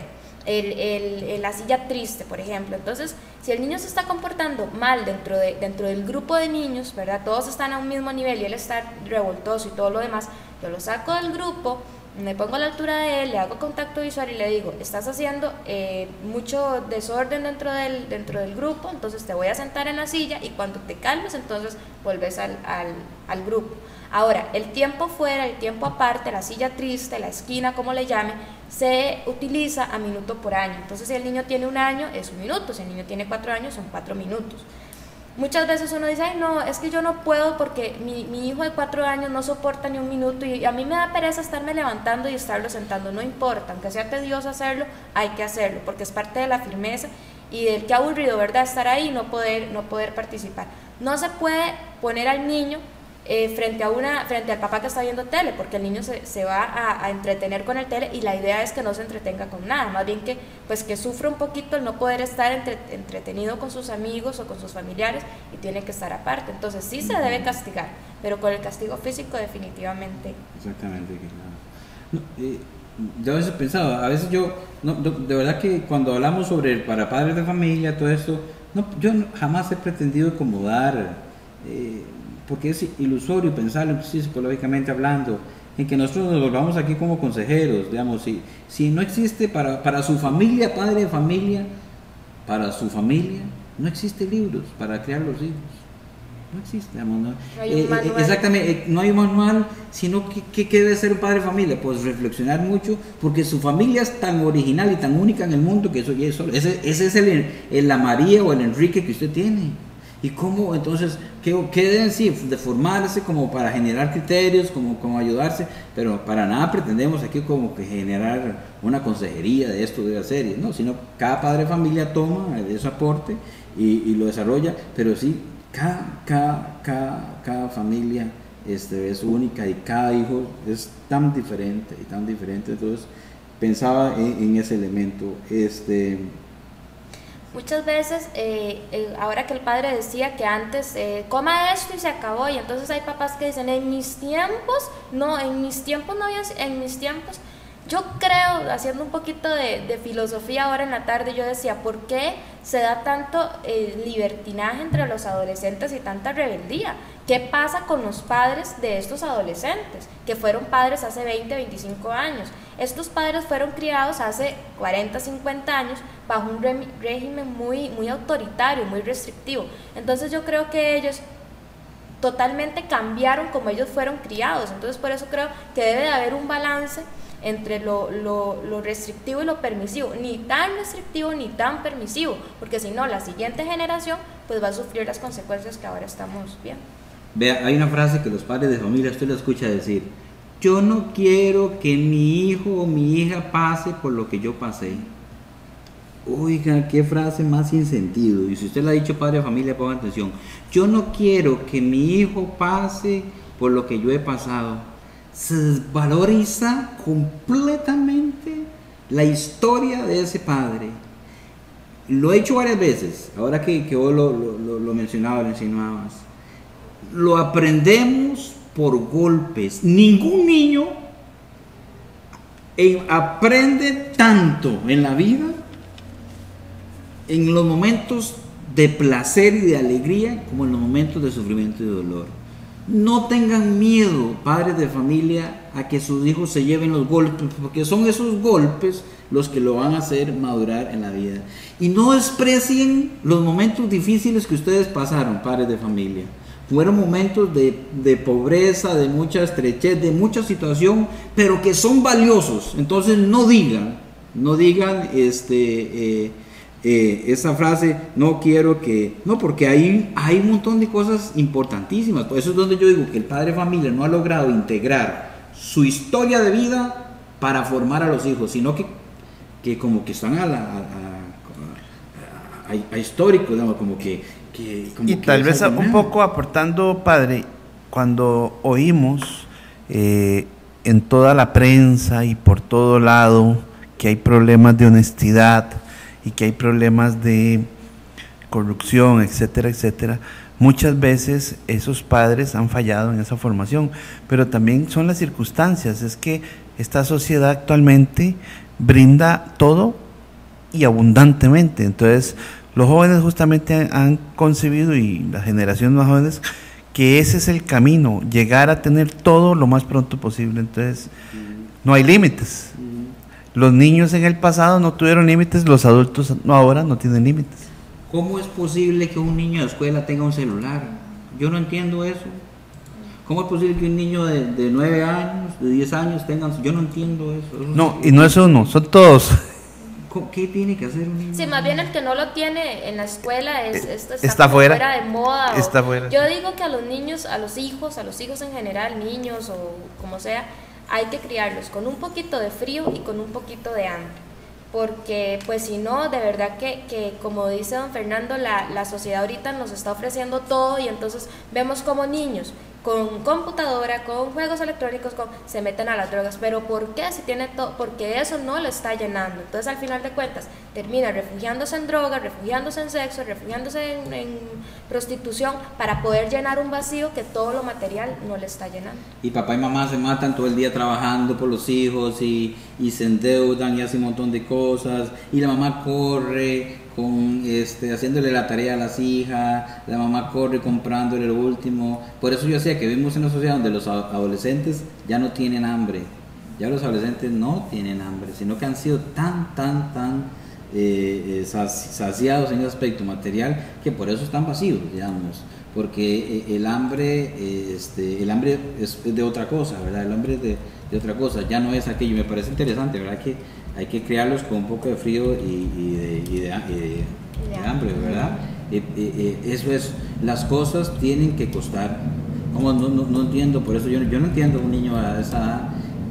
La silla triste, por ejemplo. Entonces, si el niño se está comportando mal dentro del grupo de niños, ¿verdad? Todos están a un mismo nivel y él está revoltoso y todo lo demás, yo lo saco del grupo, me pongo a la altura de él, le hago contacto visual y le digo: estás haciendo mucho desorden dentro del grupo, entonces te voy a sentar en la silla y cuando te calmes, entonces vuelves al grupo. Ahora, el tiempo fuera, el tiempo aparte, la silla triste, la esquina, como le llame, se utiliza a minuto por año. Entonces, si el niño tiene 1 año, es 1 minuto, si el niño tiene 4 años, son 4 minutos. Muchas veces uno dice: ay, no, es que yo no puedo porque mi hijo de 4 años no soporta ni 1 minuto y a mí me da pereza estarme levantando y estarlo sentando. No importa, aunque sea tedioso hacerlo, hay que hacerlo, porque es parte de la firmeza y del que aburrido, ¿verdad?, estar ahí y no poder participar. No se puede poner al niño frente al papá que está viendo tele, porque el niño se va a entretener con el tele, y la idea es que no se entretenga con nada, más bien que sufra un poquito el no poder estar entretenido con sus amigos o con sus familiares, y tiene que estar aparte. Entonces sí se debe castigar, pero con el castigo físico definitivamente. Exactamente, claro. Yo a veces he pensado, de verdad que cuando hablamos sobre para padres de familia, todo esto, yo jamás he pretendido acomodar, porque es ilusorio pensarlo psicológicamente hablando, en que nosotros nos volvamos aquí como consejeros, digamos. Si no existe para su familia, padre de familia, para su familia, no existe libros para criar los hijos. No existe, amor, no. No hay un manual. Exactamente, no hay un manual, sino que debe ser un padre de familia, pues reflexionar mucho, porque su familia es tan original y tan única en el mundo que eso ya es solo. Ese es la María o el Enrique que usted tiene. Y cómo, entonces, ¿qué deben sí, de formarse como para generar criterios, como ayudarse? Pero para nada pretendemos aquí como que generar una consejería de esto debe hacer, no, sino cada padre de familia toma ese aporte y lo desarrolla, pero sí, cada familia es única y cada hijo es tan diferente, entonces pensaba en ese elemento. Muchas veces, ahora que el padre decía que antes coma esto y se acabó, y entonces hay papás que dicen, en mis tiempos no había, en mis tiempos, yo creo, haciendo un poquito de filosofía ahora en la tarde, yo decía, ¿por qué se da tanto libertinaje entre los adolescentes y tanta rebeldía? ¿Qué pasa con los padres de estos adolescentes, que fueron padres hace 20, 25 años? Estos padres fueron criados hace 40, 50 años bajo un régimen muy autoritario, muy restrictivo. Entonces yo creo que ellos totalmente cambiaron como ellos fueron criados. Entonces por eso creo que debe de haber un balance entre lo restrictivo y lo permisivo, ni tan restrictivo ni tan permisivo, porque si no la siguiente generación pues va a sufrir las consecuencias que ahora estamos viendo. Vea, hay una frase que los padres de familia usted la escucha decir: yo no quiero que mi hijo o mi hija pase por lo que yo pasé. Oiga, qué frase más sin sentido. Y si usted la ha dicho, padre de familia, ponga atención. Yo no quiero que mi hijo pase por lo que yo he pasado. Se desvaloriza completamente la historia de ese padre. Lo he hecho varias veces, ahora que vos lo mencionabas, lo insinuabas. Lo aprendemos por golpes. Ningún niño aprende tanto en la vida en los momentos de placer y de alegría como en los momentos de sufrimiento y de dolor. No tengan miedo, padres de familia, a que sus hijos se lleven los golpes, porque son esos golpes los que lo van a hacer madurar en la vida. Y no desprecien los momentos difíciles que ustedes pasaron, padres de familia. Fueron momentos de pobreza, de mucha estrechez, de mucha situación, pero que son valiosos. Entonces no digan esa frase, no quiero que... No, porque hay un montón de cosas importantísimas. Por eso es donde yo digo que el padre de familia no ha logrado integrar su historia de vida para formar a los hijos, sino que como que están a histórico, digamos, como que y tal vez un poco aportando, padre, cuando oímos en toda la prensa y por todo lado que hay problemas de honestidad y que hay problemas de corrupción, etcétera, etcétera, muchas veces esos padres han fallado en esa formación, pero también son las circunstancias. Es que esta sociedad actualmente brinda todo y abundantemente, entonces los jóvenes justamente han concebido, y las generaciones más jóvenes, que ese es el camino, llegar a tener todo lo más pronto posible. Entonces no hay límites. Los niños en el pasado no tuvieron límites, los adultos ahora no tienen límites. ¿Cómo es posible que un niño de escuela tenga un celular? Yo no entiendo eso. ¿Cómo es posible que un niño de 9 años, de 10 años tenga? Yo no entiendo eso. No, y no es uno, son todos. ¿Qué tiene que hacer un niño? Sí, más bien el que no lo tiene en la escuela está fuera de moda. Está fuera. Yo digo que a los niños, a los hijos en general, niños o como sea, hay que criarlos con un poquito de frío y con un poquito de hambre. Porque pues si no, de verdad que como dice don Fernando, la sociedad ahorita nos está ofreciendo todo, y entonces vemos como niños con computadora, con juegos electrónicos, se meten a las drogas. ¿Pero por qué? Si tiene todo, porque eso no lo está llenando. Entonces al final de cuentas termina refugiándose en drogas, refugiándose en sexo, refugiándose en prostitución, para poder llenar un vacío que todo lo material no le está llenando. Y papá y mamá se matan todo el día trabajando por los hijos y se endeudan y hacen un montón de cosas, y la mamá corre haciéndole la tarea a las hijas, la mamá corre comprándole lo último. Por eso yo decía que vivimos en una sociedad donde los adolescentes ya no tienen hambre. Ya los adolescentes no tienen hambre, sino que han sido tan saciados en el aspecto material, que por eso están vacíos, digamos, porque el hambre es de otra cosa, ¿verdad? El hambre es de otra cosa, ya no es aquello. Me parece interesante, ¿verdad? Que hay que criarlos con un poco de frío y de hambre, ¿verdad? Eso es, las cosas tienen que costar. Como no entiendo, por eso yo no entiendo a un niño a esa edad,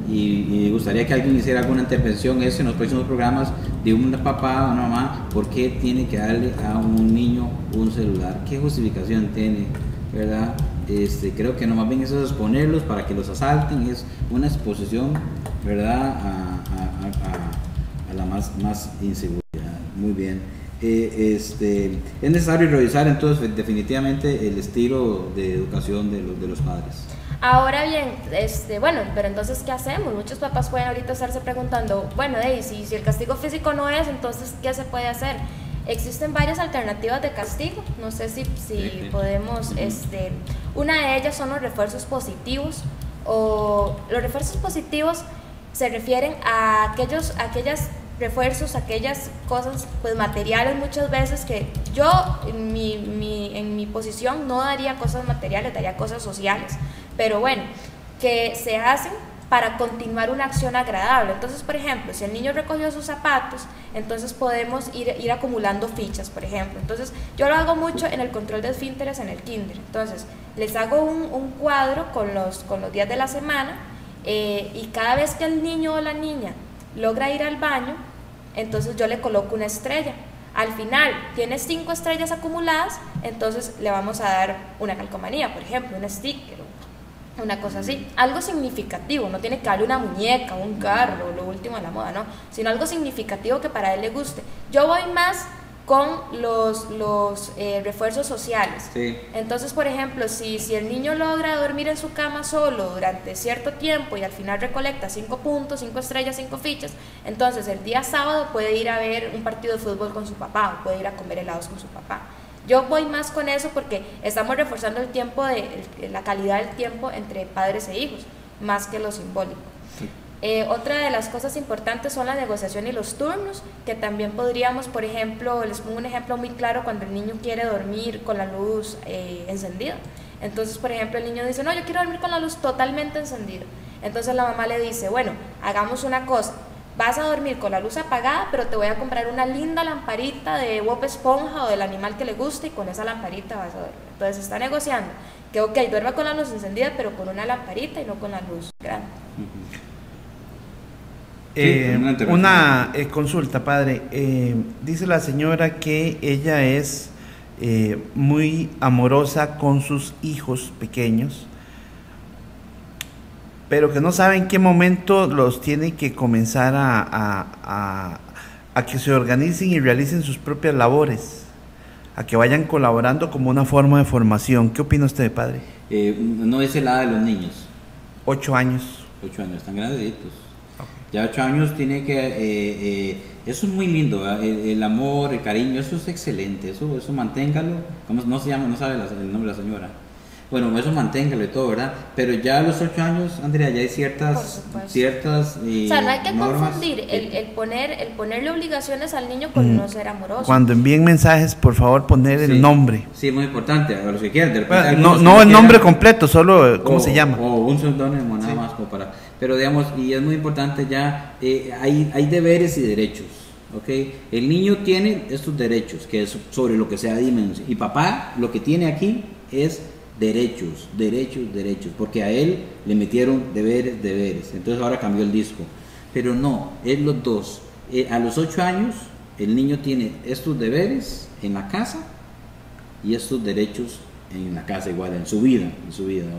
y me gustaría que alguien hiciera alguna intervención en los próximos programas de un papá o una mamá, ¿por qué tiene que darle a un niño un celular? ¿Qué justificación tiene? ¿Verdad? Creo que no, más bien eso es exponerlos para que los asalten, es una exposición, ¿verdad? A la más inseguridad. Muy bien. Es necesario revisar entonces definitivamente el estilo de educación de los padres. Ahora bien, bueno, pero entonces, ¿qué hacemos? Muchos papás pueden ahorita estarse preguntando, bueno, si el castigo físico no es, entonces, ¿qué se puede hacer? Existen varias alternativas de castigo, no sé si podemos, una de ellas son los refuerzos positivos, o los refuerzos positivos se refieren a aquellos refuerzos, aquellas cosas pues materiales muchas veces que yo en mi posición no daría cosas materiales, daría cosas sociales, pero bueno, que se hacen para continuar una acción agradable. Entonces, por ejemplo, si el niño recogió sus zapatos, entonces podemos ir acumulando fichas, por ejemplo. Entonces, yo lo hago mucho en el control de esfínteres en el kinder. Entonces, les hago un cuadro con los días de la semana, y cada vez que el niño o la niña logra ir al baño, entonces yo le coloco una estrella. Al final tiene 5 estrellas acumuladas, entonces le vamos a dar una calcomanía, por ejemplo, un sticker, una cosa así, algo significativo. No tiene que darle una muñeca, un carro, lo último de la moda, no, sino algo significativo que para él le guste. Yo voy más con los refuerzos sociales. Sí. Entonces, por ejemplo, si el niño logra dormir en su cama solo durante cierto tiempo y al final recolecta 5 puntos, 5 estrellas, 5 fichas, entonces el día sábado puede ir a ver un partido de fútbol con su papá, o puede ir a comer helados con su papá. Yo voy más con eso porque estamos reforzando el tiempo, la calidad del tiempo entre padres e hijos, más que lo simbólico. Sí. Otra de las cosas importantes son la negociación y los turnos, que también podríamos, por ejemplo, les pongo un ejemplo muy claro, cuando el niño quiere dormir con la luz encendida. Entonces, por ejemplo, el niño dice, no, yo quiero dormir con la luz totalmente encendida. Entonces la mamá le dice, bueno, hagamos una cosa, vas a dormir con la luz apagada, pero te voy a comprar una linda lamparita de Bob Esponja o del animal que le guste, y con esa lamparita vas a dormir. Entonces está negociando que, ok, duerma con la luz encendida, pero con una lamparita y no con la luz grande. Una consulta, padre. Dice la señora que ella es muy amorosa con sus hijos pequeños, pero que no sabe en qué momento los tiene que comenzar a que se organicen y realicen sus propias labores, a que vayan colaborando como una forma de formación. ¿Qué opina usted, padre? No es la edad de los niños. 8 años. 8 años, están grandecitos. Ya 8 años tiene que, eso es muy lindo, el amor, el cariño, eso es excelente, eso manténgalo. ¿Cómo no se llama? No sabe el nombre de la señora. Bueno, eso manténgalo y todo, ¿verdad? Pero ya a los 8 años, Andrea, ya hay ciertas o sea, no hay que normas, confundir el ponerle obligaciones al niño con no ser amoroso. Cuando envíen mensajes, por favor, poner el nombre. Sí, muy importante, a los que quieran. De repente, no el nombre completo, solo cómo se llama. O un seudónimo, nada más como para... Pero digamos, y es muy importante ya, hay deberes y derechos, ¿ok? El niño tiene estos derechos, que es sobre lo que sea dimensión. Y papá lo que tiene aquí es derechos, porque a él le metieron deberes. Entonces ahora cambió el disco. Pero no, es los dos. A los 8 años, el niño tiene estos deberes en la casa y estos derechos en la casa igual, en su vida,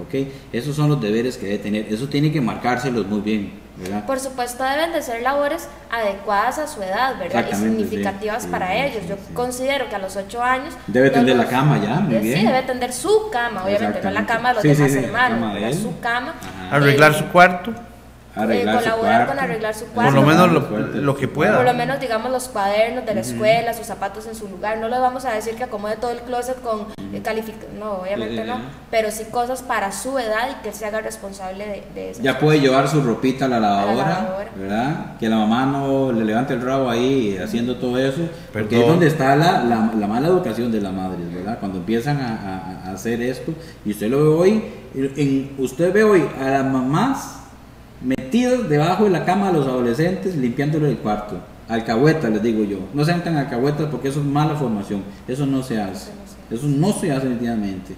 ¿ok? Esos son los deberes que debe tener, eso tiene que marcárselos muy bien, ¿verdad? Por supuesto deben de ser labores adecuadas a su edad, ¿verdad? Y significativas para ellos. Yo considero que a los 8 años... Debe tender la cama ya, muy bien. Sí, debe tender su cama, obviamente, no la cama de los demás hermanos, su cama. Arreglar su cuarto. Arreglar su colaborar cuarto. con arreglar su cuarto. Por lo menos Fuerte. lo que pueda. Por lo menos, digamos, los cuadernos de la escuela, sus zapatos en su lugar. No le vamos a decir que acomode todo el closet con no, obviamente no. Pero sí cosas para su edad y que él se haga responsable de eso. Ya puede llevar su ropita a la lavadora, lavadora. ¿verdad? Que la mamá no le levante el rabo ahí haciendo todo eso. Porque Perdón. es donde está la mala educación de las madres, ¿verdad? Cuando empiezan a hacer esto. Y usted lo ve hoy, usted ve hoy a las mamás metidos debajo de la cama de los adolescentes limpiándole el cuarto. Alcahuetas, les digo yo. No sean tan alcahuetas porque eso es mala formación. Eso no se hace. Eso no se hace definitivamente.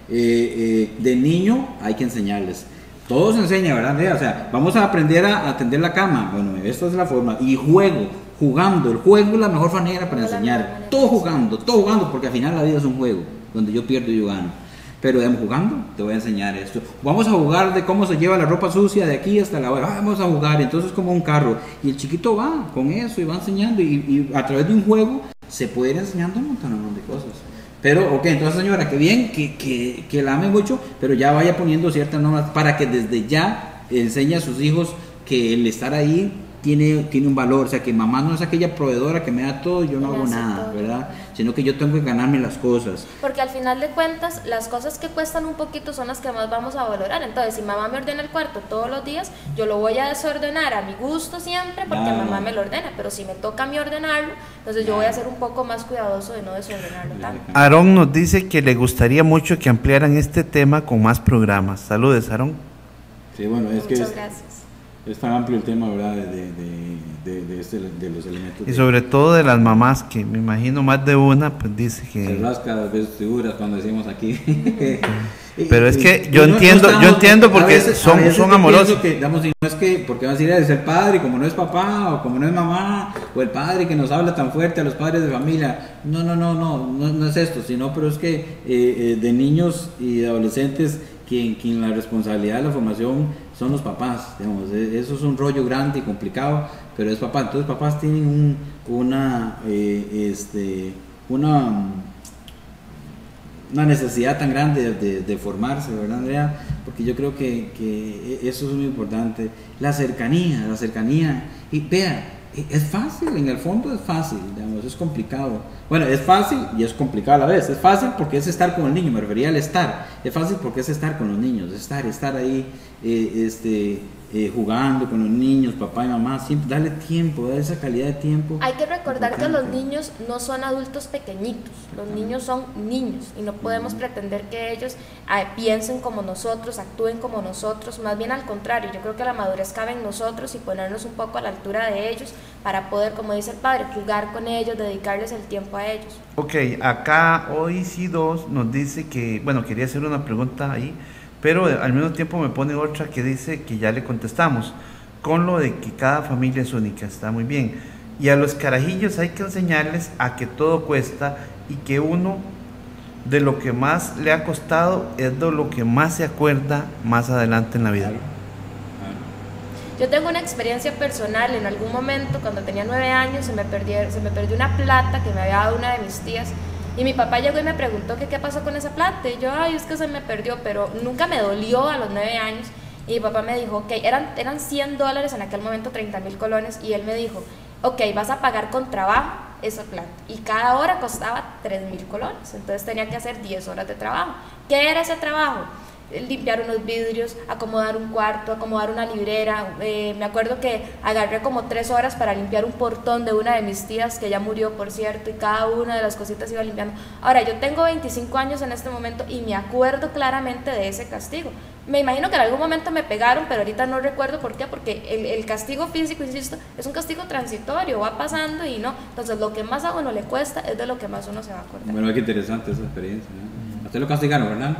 De niño hay que enseñarles. Todo se enseña, ¿verdad, Andrea? O sea, vamos a aprender a tender la cama. Bueno, esta es la forma. Y jugando. El juego es la mejor manera para enseñar. Todo jugando, porque al final la vida es un juego donde yo pierdo y yo gano. Pero jugando, te voy a enseñar esto. Vamos a jugar de cómo se lleva la ropa sucia de aquí hasta la hora. Vamos a jugar, entonces como un carro. Y el chiquito va con eso y va enseñando. Y a través de un juego se puede ir enseñando un montón de cosas. Pero, ok, entonces señora, que bien, que la ame mucho, pero ya vaya poniendo ciertas normas para que desde ya enseñe a sus hijos que el estar ahí tiene un valor. O sea, que mamá no es aquella proveedora que me da todo y yo no hago nada, ¿verdad? Sino que yo tengo que ganarme las cosas. Porque al final de cuentas, las cosas que cuestan un poquito son las que más vamos a valorar. Entonces, si mamá me ordena el cuarto todos los días, yo lo voy a desordenar a mi gusto siempre porque mamá me lo ordena. Pero si me toca a mí ordenarlo, entonces yo voy a ser un poco más cuidadoso de no desordenarlo tanto. Aarón nos dice que le gustaría mucho que ampliaran este tema con más programas. Saludes, Aarón. Sí, bueno, es Muchas que gracias. es tan amplio el tema, ¿verdad? De los elementos. Y sobre todo de las mamás, que me imagino más de una, pues dice Se que... rasca las vestiduras cuando decimos aquí. Pero es que yo entiendo porque son amorosos. No es que, porque van a decir, es el padre, como no es papá, o como no es mamá, o el padre que nos habla tan fuerte a los padres de familia. No es esto, sino, pero es que de niños y de adolescentes, quien la responsabilidad de la formación son los papás, digamos. Eso es un rollo grande y complicado, pero es papá. Entonces papás tienen una necesidad tan grande de formarse, ¿verdad, Andrea? Porque yo creo que eso es muy importante. La cercanía, y vea, es fácil, en el fondo es fácil, digamos, es complicado. Bueno, es fácil y es complicado a la vez. Es fácil porque es estar con el niño, me refería al estar. Es fácil porque es estar con los niños, estar ahí, jugando con los niños, papá y mamá, siempre darle tiempo, darle esa calidad de tiempo. Hay que recordar que importante. los niños no son adultos pequeñitos, los niños son niños y no podemos pretender que ellos piensen como nosotros, actúen como nosotros, más bien al contrario. Yo creo que la madurez cabe en nosotros y ponernos un poco a la altura de ellos para poder, como dice el padre, jugar con ellos, dedicarles el tiempo a ellos. Ok, acá hoy sí dos nos dice que, bueno, quería hacer una pregunta ahí, pero al mismo tiempo me pone otra que dice que ya le contestamos, con lo de que cada familia es única, está muy bien. Y a los carajillos hay que enseñarles a que todo cuesta y que uno de lo que más le ha costado es de lo que más se acuerda más adelante en la vida. Yo tengo una experiencia personal. En algún momento, cuando tenía 9 años, se me perdió una plata que me había dado una de mis tías. Y mi papá llegó y me preguntó que qué pasó con esa plata. Y yo, es que se me perdió, pero nunca me dolió a los 9 años. Y mi papá me dijo, ok, eran $100 en aquel momento, 30,000 colones. Y él me dijo, ok, vas a pagar con trabajo esa plata. Y cada hora costaba 3,000 colones. Entonces tenía que hacer 10 horas de trabajo. ¿Qué era ese trabajo? Limpiar unos vidrios, acomodar un cuarto, acomodar una librera. Me acuerdo que agarré como 3 horas para limpiar un portón de una de mis tías, que ya murió, por cierto, y cada una de las cositas iba limpiando. Ahora, yo tengo 25 años en este momento y me acuerdo claramente de ese castigo. Me imagino que en algún momento me pegaron, pero ahorita no recuerdo por qué, porque el castigo físico, insisto, es un castigo transitorio, va pasando y no. Entonces, lo que más a uno le cuesta es de lo que más uno se va a acordar. Bueno, qué interesante esa experiencia, ¿no? ¿A usted lo castigaron, Fernando?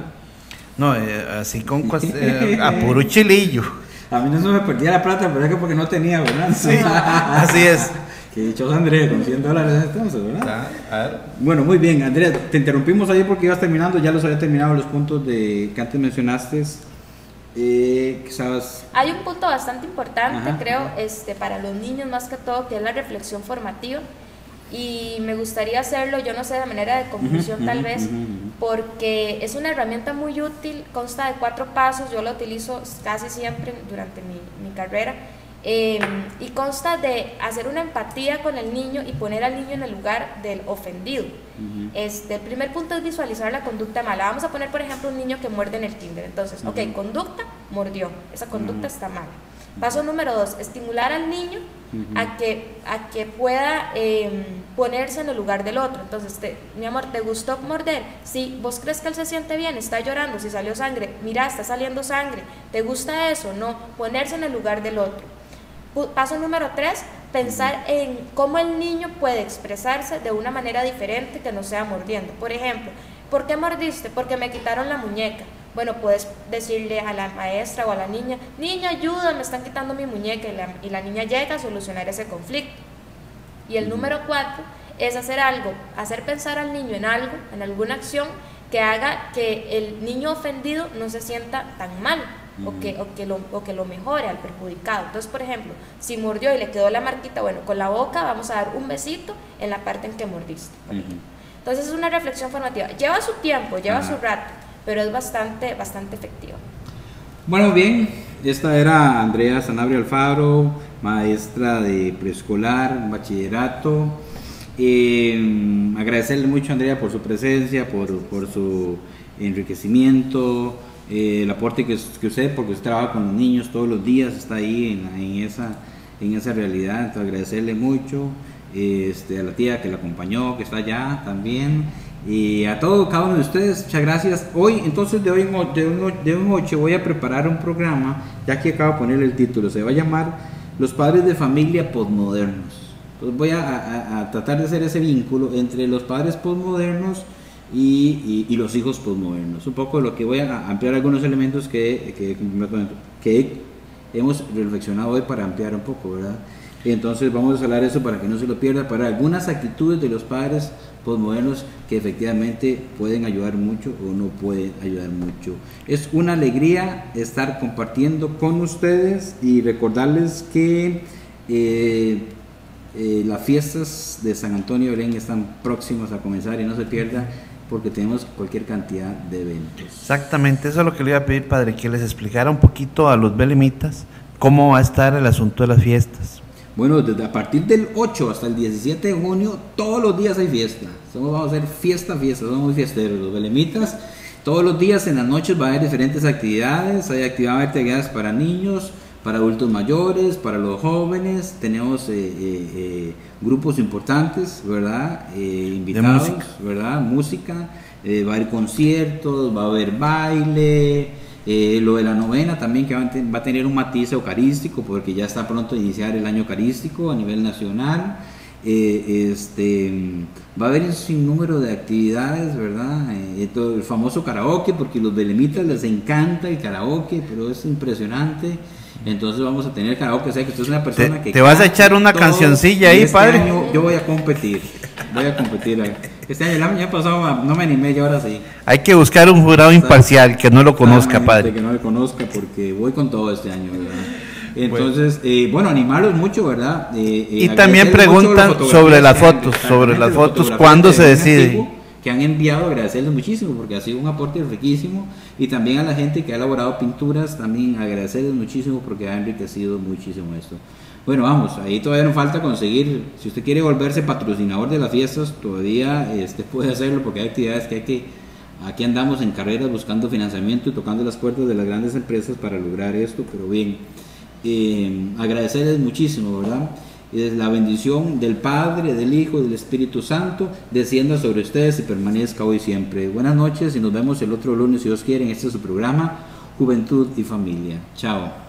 No, así con a puro chilillo. A mí no se me perdía la plata, pero es que porque no tenía, ¿verdad? Sí, así es. Que dichoso Andrea, con $100 entonces, ¿verdad? A ver. Bueno, muy bien, Andrea, te interrumpimos ahí porque ibas terminando, ya los había terminado los puntos que antes mencionaste. Quizás... Hay un punto bastante importante, Ajá. creo, para los niños más que todo, que es la reflexión formativa. Y me gustaría hacerlo, yo no sé, de manera de conclusión tal vez, porque es una herramienta muy útil, consta de 4 pasos, yo la utilizo casi siempre durante mi carrera. Y consta de hacer una empatía con el niño y poner al niño en el lugar del ofendido. El primer punto es visualizar la conducta mala. Vamos a poner, por ejemplo, un niño que muerde en el kinder. Entonces, ok, conducta, mordió. Esa conducta está mala. Paso número 2, estimular al niño a que pueda ponerse en el lugar del otro. Entonces, mi amor, ¿te gustó morder? Sí. ¿Vos crees que él se siente bien? ¿Está llorando? Si salió sangre, mira, está saliendo sangre. ¿Te gusta eso? No. Ponerse en el lugar del otro. Paso número 3, pensar en cómo el niño puede expresarse de una manera diferente que no sea mordiendo. Por ejemplo, ¿por qué mordiste? Porque me quitaron la muñeca. Bueno, puedes decirle a la maestra o a la niña, niña, ayuda, me están quitando mi muñeca, y la niña llega a solucionar ese conflicto. Y el número 4 es hacer algo, hacer pensar al niño en algo, en alguna acción que haga que el niño ofendido no se sienta tan mal. O que lo mejore al perjudicado. Entonces, por ejemplo, si mordió y le quedó la marquita, bueno, con la boca vamos a dar un besito en la parte en que mordiste. Entonces es una reflexión formativa. Lleva su tiempo, lleva su rato, pero es bastante efectiva. Bueno, bien, esta era Andrea Sanabria Alfaro, maestra de preescolar, bachillerato. Agradecerle mucho a Andrea por su presencia, por su enriquecimiento, el aporte que usted, porque usted trabaja con los niños todos los días, está ahí en esa realidad. Entonces agradecerle mucho, a la tía que la acompañó, que está allá también, y a cada uno de ustedes, muchas gracias. Hoy, entonces, de hoy en 8 voy a preparar un programa, ya que acabo de poner el título, se va a llamar Los padres de familia posmodernos. Entonces voy a tratar de hacer ese vínculo entre los padres posmodernos y los hijos posmodernos. Un poco lo que voy a ampliar algunos elementos que hemos reflexionado hoy para ampliar un poco, ¿verdad? Entonces vamos a hablar de eso para que no se lo pierda, para algunas actitudes de los padres posmodernos que efectivamente pueden ayudar mucho o no pueden ayudar mucho. Es una alegría estar compartiendo con ustedes y recordarles que las fiestas de San Antonio de Belén están próximas a comenzar y no se pierda, porque tenemos cualquier cantidad de eventos. Exactamente, eso es lo que le iba a pedir, padre, que les explicara un poquito a los belemitas cómo va a estar el asunto de las fiestas. Bueno, desde a partir del 8 hasta el 17 de junio, todos los días hay fiesta. Vamos a hacer fiesta, somos muy fiesteros, los belemitas. Todos los días en las noches va a haber diferentes actividades, hay actividades para niños, para adultos mayores, para los jóvenes. Tenemos grupos importantes, ¿verdad? Invitados, ¿verdad? Música, va a haber conciertos, va a haber baile, lo de la novena también, que va a tener un matiz eucarístico, porque ya está pronto a iniciar el año eucarístico a nivel nacional. Va a haber un sinnúmero de actividades, ¿verdad? El famoso karaoke, porque a los belemitas les encanta el karaoke, pero es impresionante. Entonces vamos a tener karaoke, o sea que usted es una persona que... ¿Te vas a echar una cancioncilla ahí, padre? Este año yo voy a competir este año. El año pasado no me animé y ahora sí. Hay que buscar un jurado imparcial que no lo conozca, padre. Que no lo conozca, porque voy con todo este año, ¿verdad? Entonces, bueno, animarlos mucho, ¿verdad? Y también preguntan sobre las fotos, ¿cuándo se decide? Que han enviado, agradecerles muchísimo, porque ha sido un aporte riquísimo. Y también a la gente que ha elaborado pinturas, también agradecerles muchísimo, porque ha enriquecido muchísimo esto. Bueno, vamos, ahí todavía nos falta conseguir, si usted quiere volverse patrocinador de las fiestas, todavía puede hacerlo, porque hay actividades aquí andamos en carreras buscando financiamiento y tocando las puertas de las grandes empresas para lograr esto. Pero bien, agradecerles muchísimo, ¿verdad? La bendición del Padre, del Hijo y del Espíritu Santo descienda sobre ustedes y permanezca hoy y siempre. Buenas noches y nos vemos el otro lunes, si Dios quiere, en este su programa Juventud y Familia. Chao.